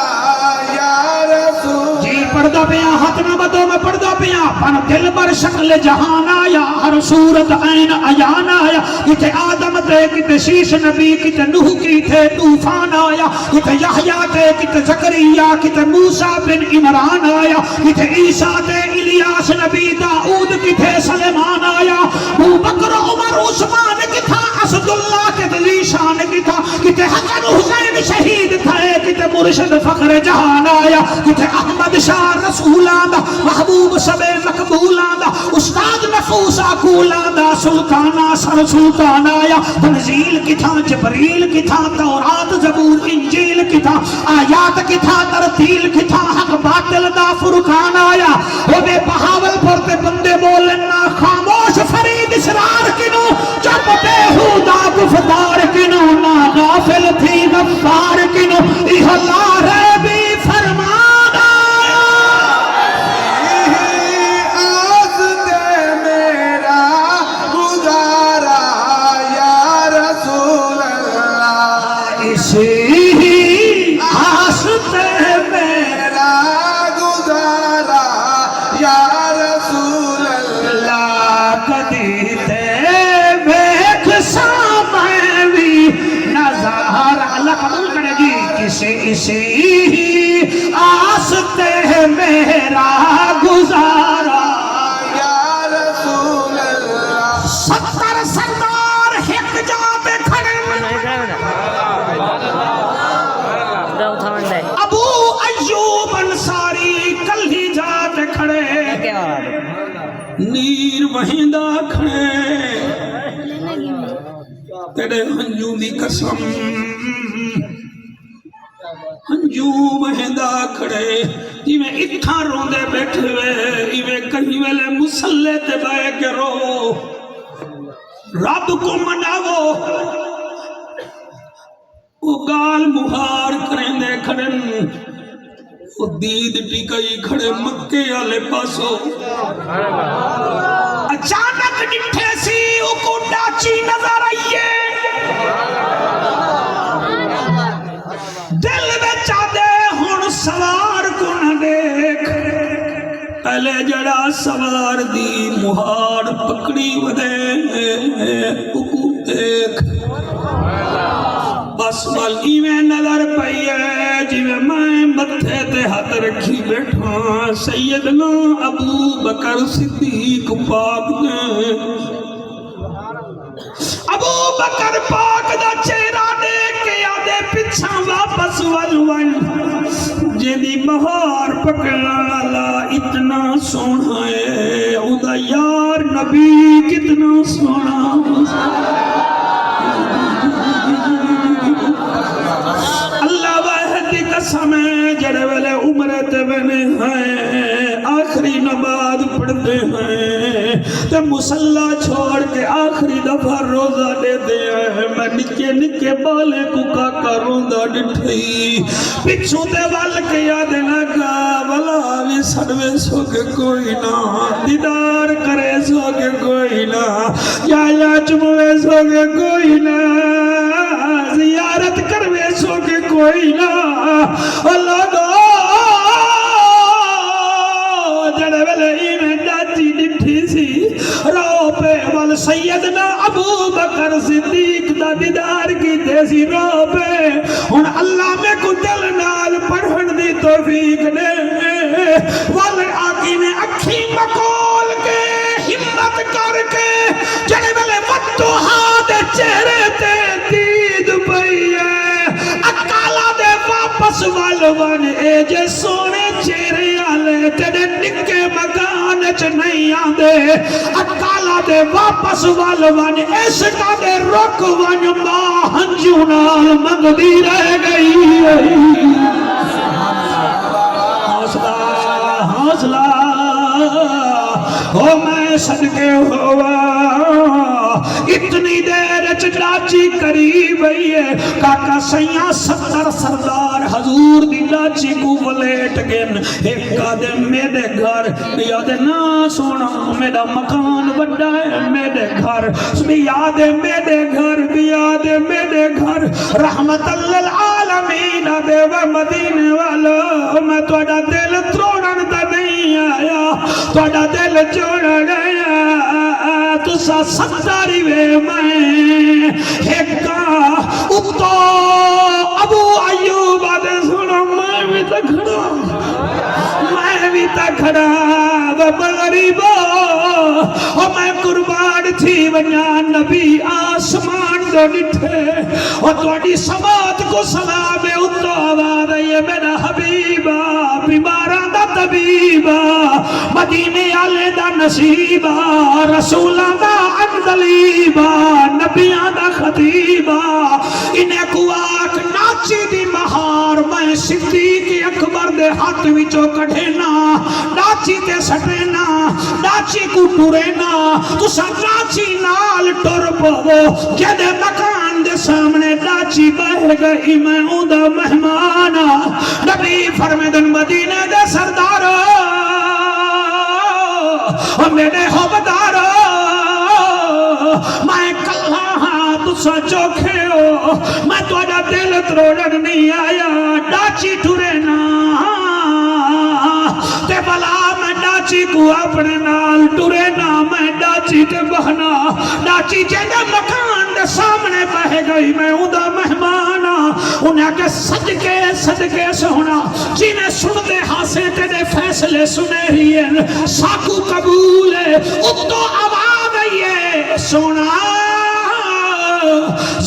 یا رسول جی پردہ پیا ہاتھ نہ بدو میں پردہ پیا پن دل بر شکل جہان آیا ہر صورت عین عیان آیا کتے آدم تے کتے شیش نبی کتے نوح کی تھے طوفان آیا کتے یحییٰ تے کتے زکریا کتے موسیٰ بن عمران آیا کتے عیسیٰ تے الیاس نبی داؤد کتے سلیمان آیا ابو بکر عمر عثمان کتا اسد اللہ کے ذیشان کتا کتے حسن حسین شہید تھے کتے مرشد فخر جہان آیا کتے احمد شاہ رسولان دا محبوب سب مقبولان دا استاد نفوس آکولان دا سلطانہ سر سلطان آیا تنزیل کتا جبریل کتا تورات زبور انجیل کتا آیات کتا ترتیل کتا حق باطل دا فرقان آیا وہ بے بہاول پرتے بندے بولنا خاموش فرید اسرار کنو چپ بےہودہ گفتار کنو نا غافل تھی غفار کنو یہ اللہ رہ بھی فرمان آیا آس دے میرا گزارا یا رسول اللہ اسی آس تے میرا گزارا یا رسول اللہ کدی تے ویکھ سامنے بھی نظر اللہ قبول کرے گی اسی آس تے میرا گزارا یا رسول اللہ 70 سردار ایک جا پہ کھڑے ابو ایوب انصاری کل ہی جاتے کھڑے نیر وہندہ کھڑے تیرے ہنجو دی قسم ہنجو وہندہ کھڑے جی میں اتھا روندے بیٹھے ہوئے ایوے کہیں ویلے مسلح تے بائے کے رو رب کو مناو وہ گال مہار کریں دے کھڑن وہ دید ٹکائی کھڑے مکے آلے پاسو اچانک ڈٹھے سی وہ کو ڈاچی نظر آئیے دل میں چاہدے ہون سوار کو نہ دیکھ پہلے جڑا سوار دی مہار پکڑی ودے کو دیکھ بس والی میں نظر پئیے جی میں متھے تے ہاتھ رکھی بیٹھا سیدنا ابو بکر صدیق پاک نے ابو بکر پاک دا چہرہ دیکھ کے آدھے پچھا واپس والوان جیدی مہار پکڑنا لا اتنا سونا ہے ادا یار نبی کتنا سونا اللہ واحد دی قسم ہے جڑے ویلے عمرے تے بنے ہیں آخری نماز پڑھتے ہیں تے مسلح چھوڑ کے آخری دفعہ روزہ دے ہیں میں نکے نکے بالے کو کاکا روندہ ڈٹھئی پچھوں تے وال کے یاد لگا بلا بھی سڑوے سو کے کوئی نہ دیدار کرے سو کے کوئی نہ یا چموے سو کے کوئی نہ زیارت کروے سو کے کوئی نہ اللہ دو جڑے ویلے ایمیں ڈاچی ڈٹھی سی رو پہ وال سیدنا ابو بکر صدیق دا دیدار کی دیسی رو پہ ان اللہ میں کو دل نال پڑھن دی توفیق دے وال آقی میں اکھی مکول کے ہمت کر کے جڑے ویلے وطو ہاتھ چہرے تے دید پئی ہے اکالا دے واپس والوان اے جے سونے چہرے والے تیرے نکے مکان چ نہیں آندے اکالا دے واپس وال ون عشق دے رک ون ماں ہنجو نال منگدی رہ گئی حوصلہ حوصلہ او میں صدقے ہوا اتنی دیر ڈاچی قریب ہے کاکا سیاں 70 سردار حضور دی ڈاچی کو ولیٹ گن ایک آدھے میرے گھر یاد نہ سونا میرا مکان بڑا ہے میرے گھر یاد ہے میرے گھر یاد ہے میرے گھر رحمت للعالمین دے و مدینے والا میں توڑا دل تروڑن تا نہیں آیا توڑا دل جوڑن آیا تسا 70 وے میں ایکا اتو ابو ایوب آدھے سنو میں بھی تا کھڑا غریبا اور میں قربان تھی ونیا نبی آسمان دو نٹھے اور توڑی سماعت کو سلام اتو آواز ہے میرا حبیبا بیماران دا طبیبا مدینے آلے دا نصیبا رسولان دا اندلیبا نبیان دا خطیبا انہیں کو آکھ ناچی دی مہار میں صدیق اکبر دے ہاتھ وچو کٹھینا ناچی تے سٹینا ناچی کو ٹورینا تو سب ناچی نال ٹور پوو جدے مکان دے سامنے ناچی بہر گئی میں اون دا مہمانا نبی فرمیدن مدینہ دے سردارو میرے حبدارو میں کلہ ہاں تسا چوکھے ہو میں توڑا دل تروڑن نہیں آیا ڈاچی ٹورینا تے بلا میں ڈاچی کو اپنے نال ٹورینا میں ڈاچی تے بہنا ڈاچی جیدے مکان دے سامنے بہ گئی میں اندہ مہمانا انہیں کہ صدقے سونا جنہیں سن دے ہاسے تیرے فیصلے سنے رہی ہیں ساکو قبول ہے اتو آواز ہے سونا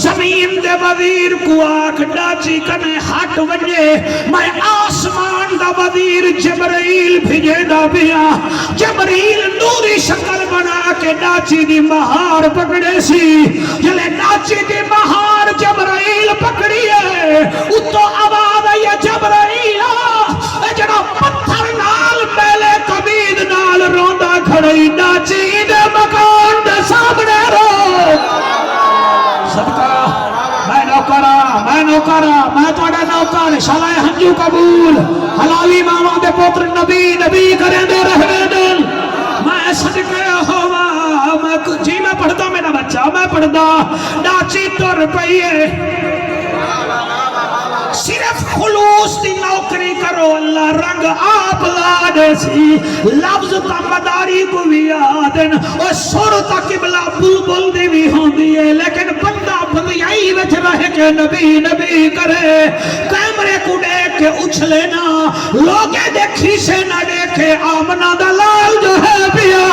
زمین دے وزیر کو آکھ ڈاچی کنے ہٹ ونجے میں آسمان دا وزیر جبرائیل بھیجے دا بیا جبرائیل نوری شکل بنا کے ڈاچی دی مہار پکڑے سی جلے ڈاچی دی مہار جبرائیل پکڑی ہے اتو آواز ہے جبرائیل جڑا پتھر نال پہلے قبید نال روندہ کھڑی ڈاچی دے مکان دے سامنے رو صدقہ میں نوکرہ میں توڑا نوکر شالائے ہنجو قبول حلالی ماما دے پوتر نبی کریں دے رہنے دل میں صدقے ہوا میں پڑھتا میرا بچہ میں پڑھتا ڈاچی تر پئیے صرف خلوص دی نوکری کرو اللہ رنگ آپ لادے سی لفظ تا مداری کو بھی آدن اور سور تا قبلہ بلبل دی بھی ہوں دیئے لیکن بندہ بندیائی وچ رہ کے نبی کرے کیمرے کو دیکھ کے اچھلینا لوگے دیکھی سے نہ دیکھے آمنہ دلال جو ہے بیا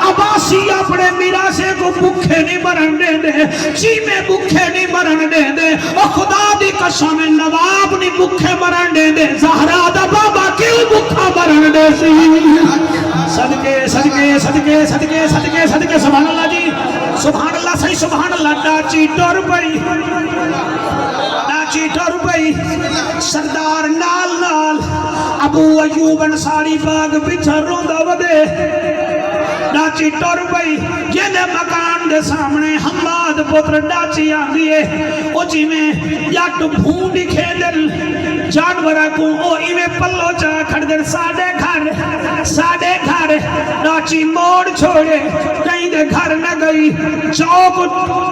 عباسی اپنے میراسے کو بکھے نہیں مرن دے دے چیمے بکھے نہیں مرن دے دے اور خدا دی قسم نواب نہیں بکھے مرن دے دے زہرا دا بابا کیوں بکھا مرن دے سی صدقے سبحان اللہ جی سبحان اللہ صحیح سبحان اللہ ڈاچی ٹور پئی سردار نال ابو ایوب انصاری باغ پیچھے روندا ودے ڈاچی ٹور پئی جیدے مکان دے سامنے حماد پتر ڈاچی آندی ہے او جی میں جٹ بھونڈی کھیدل جانورہ کو او ایوے پلو چا کھڑ دل ساڑے گھر ڈاچی موڑ چھوڑے کہیں دے گھر نہ گئی چوک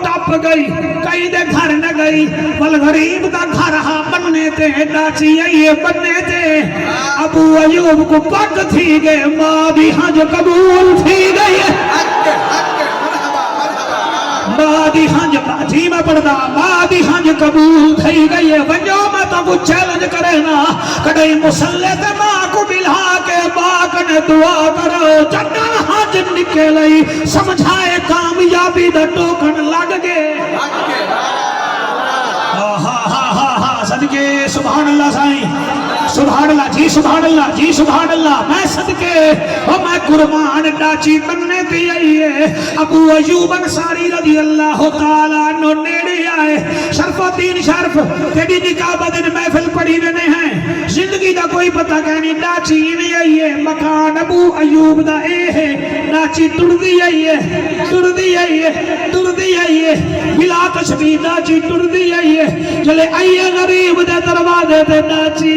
ٹپ گئی کہیں دے گھر نہ گئی والغریب دا گھر ہاں بننے تے ڈاچی آئیے بننے تے ابو ایوب کو پک تھی گئے ماں بھی ہاں جو قبول تھی گئی مادی ہنج جی میں پڑھدا مادی ہنج قبول تھی گئی ہے ونجو میں تو کو چیلنج کرے نا کڑی مسلح تے ماں کو بلہا کے باق نے دعا کرو جنن ہنج نکلئی سمجھائے کامیابی دا ٹوکن لگ گئے صدقے سبحان اللہ سائیں سبحان اللہ جی سبحان اللہ جی سبحان اللہ میں صدقے اور میں قربان ڈاچی بننے دی آئیے ابو ایوب انصاری رضی اللہ تعالیٰ عنہ نیڑے آئے شرف الدین شرف تیری نکاح بدن محفل پڑھی رہنے ہیں زندگی دا کوئی پتہ کہنی ڈاچی نہیں آئیے مکان ابو ایوب دا اے ہے ڈاچی ٹردی آئیے ٹردی آئیے ٹردی آئیے بلا تشبیہ ڈاچی ٹردی آئیے چلے آئیے غریب دے دروازے دے ڈاچی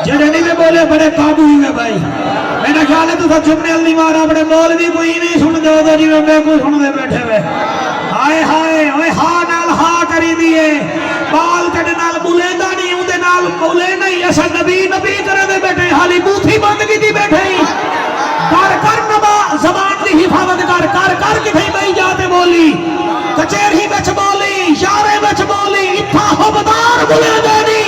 جڑے نہیں میں بولے بڑے قابو ہوئے بھائی میرا خیال ہے تو تھا چپنے نہیں مارا اپنے بول بھی کوئی نہیں سن دے ادھر جی میں کوئی سن دے بیٹھے ہوئے ہائے ہائے اوے ہاں نال ہاں کری دیے بال کٹ نال بولے دا نہیں اون دے نال بولے نہیں ایسا نبی نبی کرے دے بیٹھے حالی بوتھی بند کی دی بیٹھے کر نبا زبان دی حفاظت کر کتھیں بھائی جاتے بولی کچیر ہی بچ بولی یارے بچ بولی اتھا ہو بدار بولے دینی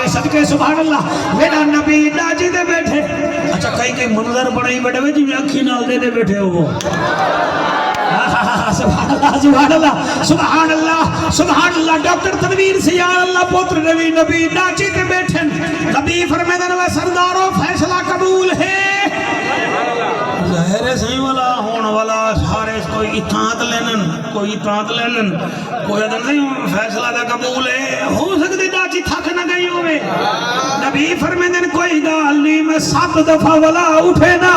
صدقے سبحان اللہ میرا نبی ڈاچی دے بیٹھے اچھا کئی منظر بڑھائی بیٹھے ہوئے جی اکھی نال دے بیٹھے ہو وہ سبحان اللہ سبحان اللہ سبحان اللہ سبحان اللہ ڈاکٹر تنویر سیار اللہ پوتر نبی نبی ڈاچی دے بیٹھے نبی فرمیدن و سرداروں فیصلہ قبول ہے ظاہر صحیح والا ہون والا سارے کوئی اطاعت لینن کوئی اطاعت لینن کوئی ادھر نہیں فیصلہ دا قبول ہے ہو سکتی ڈاچی تھک نہ گئی ہوئے نبی فرمیدن کوئی گال نہیں میں 7 دفعہ والا اٹھے نا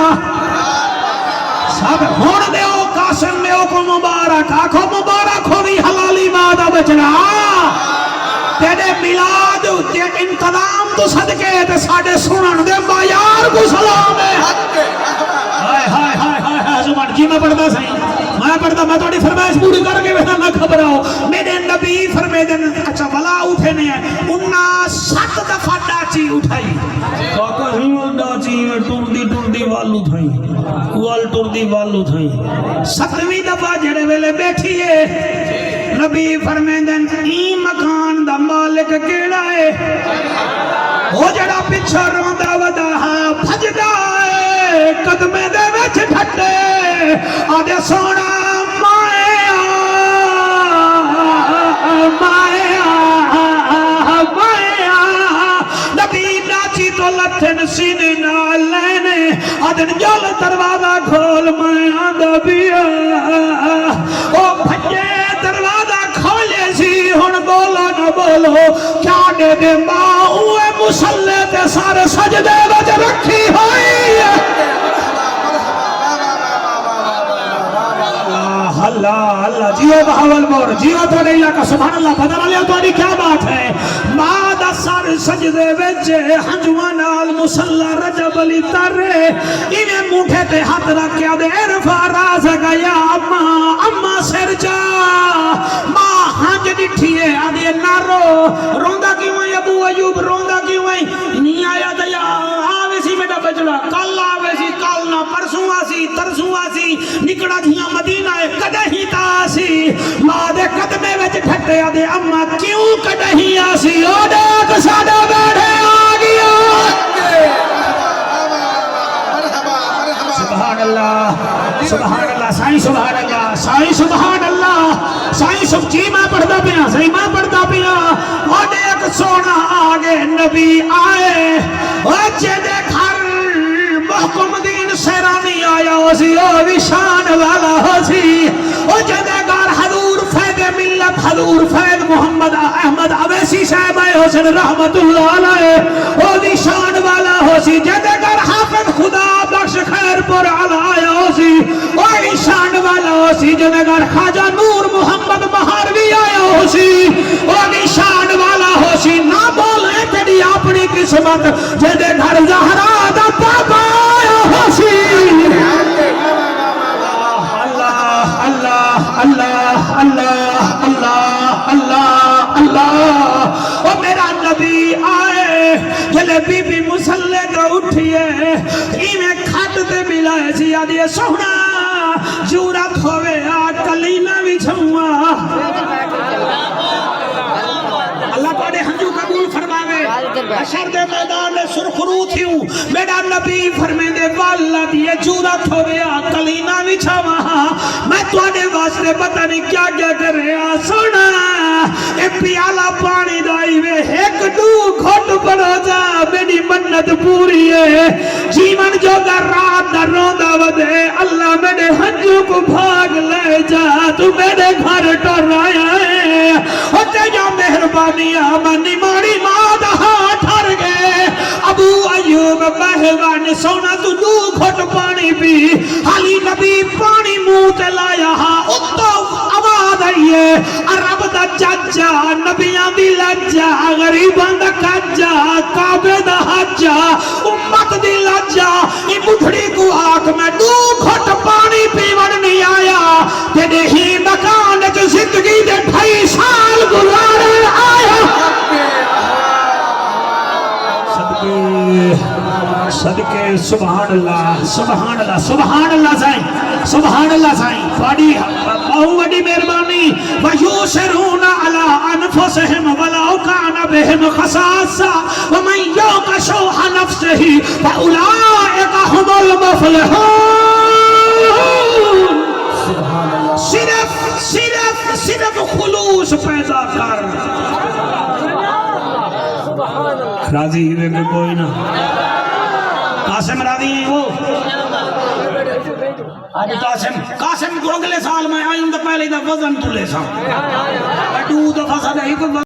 سب ہون دیو قاسم میں کو مبارک آنکھوں مبارک ہو بھی حلالی مادہ بچنا تیرے میلاد تے انتظام تو صدقے تے ساڑھے سنن دے مایار کو سلام ہے ہائے ہائے ہائے ہائے زمان جی میں پڑھتا صحیح میں توڑی فرمائش پوری کر کے نہ خبر آؤ میرے نبی فرمیدن اچھا ولا اٹھے نہیں ہے انہا 7 دفعہ ڈاچی اٹھائی کاکا ہی ڈاچی میں ٹردی والو تھائی وال ٹردی والو تھائی 7ویں دفعہ جڑے ویلے بیٹھی ہے نبی فرمیدن ای مکان دا مالک کیڑا ہے وہ جڑا پچھا روندہ ودا ہاں بھجدا ہے قدمے دے وچ ڈھٹے آدھے سونا مائیا نبی ڈاچی تو لٹھن سینے نہ لینے آدھن جل دروازہ کھول میں آدھا بیا او بھجے دروازہ کھولے سی ہن بولا نہ بولو کیا دے دے ماں اوے مسلح تے سارے سجدے وچ رکھی ہوئی اللہ اللہ جیو بہاول مور جیو توڑے علاقہ سبحان اللہ بدل لیا توڑی کیا بات ہے مادہ سار سجدے ویچے ہنجوانال مسلح رجب علی ترے انہیں مونٹھے تے ہاتھ رکھیا دے عرفہ راز گیا اما سر جا ماں ہنج ڈٹھیے آدھے نارو روندہ کیوں ہے ابو ایوب روندہ کیوں ہے نہیں آیا دیا آوے سی بیٹا بچڑا کل آوے سی کل نہ پرسوں آسی ترسوں آسی نکڑا دھیاں مدینہ ہے کدہی تاسی ماں دے قدمے وچ ٹھٹے آدھے اما کیوں کدہی آسی او ڈاک ساڑا بیٹھے آگیا سبحان اللہ سبحان اللہ سائیں سبحان اللہ سائیں سبحان اللہ سائیں سب جی میں پڑھتا پیا سائیں میں پڑھتا پیا اور ایک سونا آگے نبی آئے اچھے دے گھر محکم دین سیرانی آیا ہو سی او وشان والا ہو سی او جدے گھر حضور فید ملت حضور فید محمد احمد اویسی صاحب آئے حسن رحمت اللہ علیہ او وشان والا ہو سی جدے گھر حافظ خدا بخش خیر پر آیا ہو سی او وشان والا ہو سی جدے گھر خواجہ نور محمد مہاروی آیا ہو سی او وشان والا ہو سی نہ بولے تیری اپنی قسمت جدے گھر زہرا دا بابا آیا ہو سی اللہ اللہ اللہ اللہ اللہ اللہ اللہ او میرا نبی آئے جلے بی بی مسلح کا اٹھئے ایمیں کھٹ دے ملائے سی آدھے سونا جورت ہوئے آکلینا بھی چھوا اللہ پاڑے ہنجو قبول فرماوے حشر دے میدان میں سرخرو تھیوں میرا نبی فرمے دے واللہ دیئے جورت ہوئے آکلینا بھی چھوا میں تواڈے واسطے پتہ نہیں کیا کیا کر رہا سونا اے پیالہ پانی دائی وے ایک دو گھٹ پڑو جا میری منت پوری ہے جیون جو گر رات دا روندا ودے اللہ میرے ہنجو کو بھاگ لے جا تو میرے گھر ٹر آیا ہے او تیجا مہربانی آمنی ماری ماں دا ہاتھ ہر گئے ابو ایوب پہلوان سونا تو دو گھٹ پانی پی حالی نبی پانی منہ تے لایا ہاں اتو آواز آئیے عرب دا چاچا نبیان دی لجا غریبان دا کجا کعبے دا حجا امت دی لجا ای بڑھڑی کو آنکھ میں دو گھٹ پانی پیون نہیں آیا تیرے ہی مکان جو زندگی دے 2.5 سال گزارے آیا صدقے سبحان اللہ سبحان اللہ سبحان اللہ سائیں سبحان اللہ سائیں فاڑی بہو وڈی مہربانی وَيُوسِرُونَ عَلَىٰ أَنفُسِهِمْ وَلَوْ كَانَ بِهِمْ خَصَاصَةٌ وَمَن يُوقَ شُحَّ نَفْسِهِ فَأُولَٰئِكَ هُمُ الْمُفْلِحُونَ صرف خلوص پیدا کر راضی ہوئے کہ کوئی نہ قاسم راضی ہیں وہ آج قاسم کو اگلے سال میں آئیں تو پہلے دا وزن تلے سا 2 دفعہ صدا ہی کو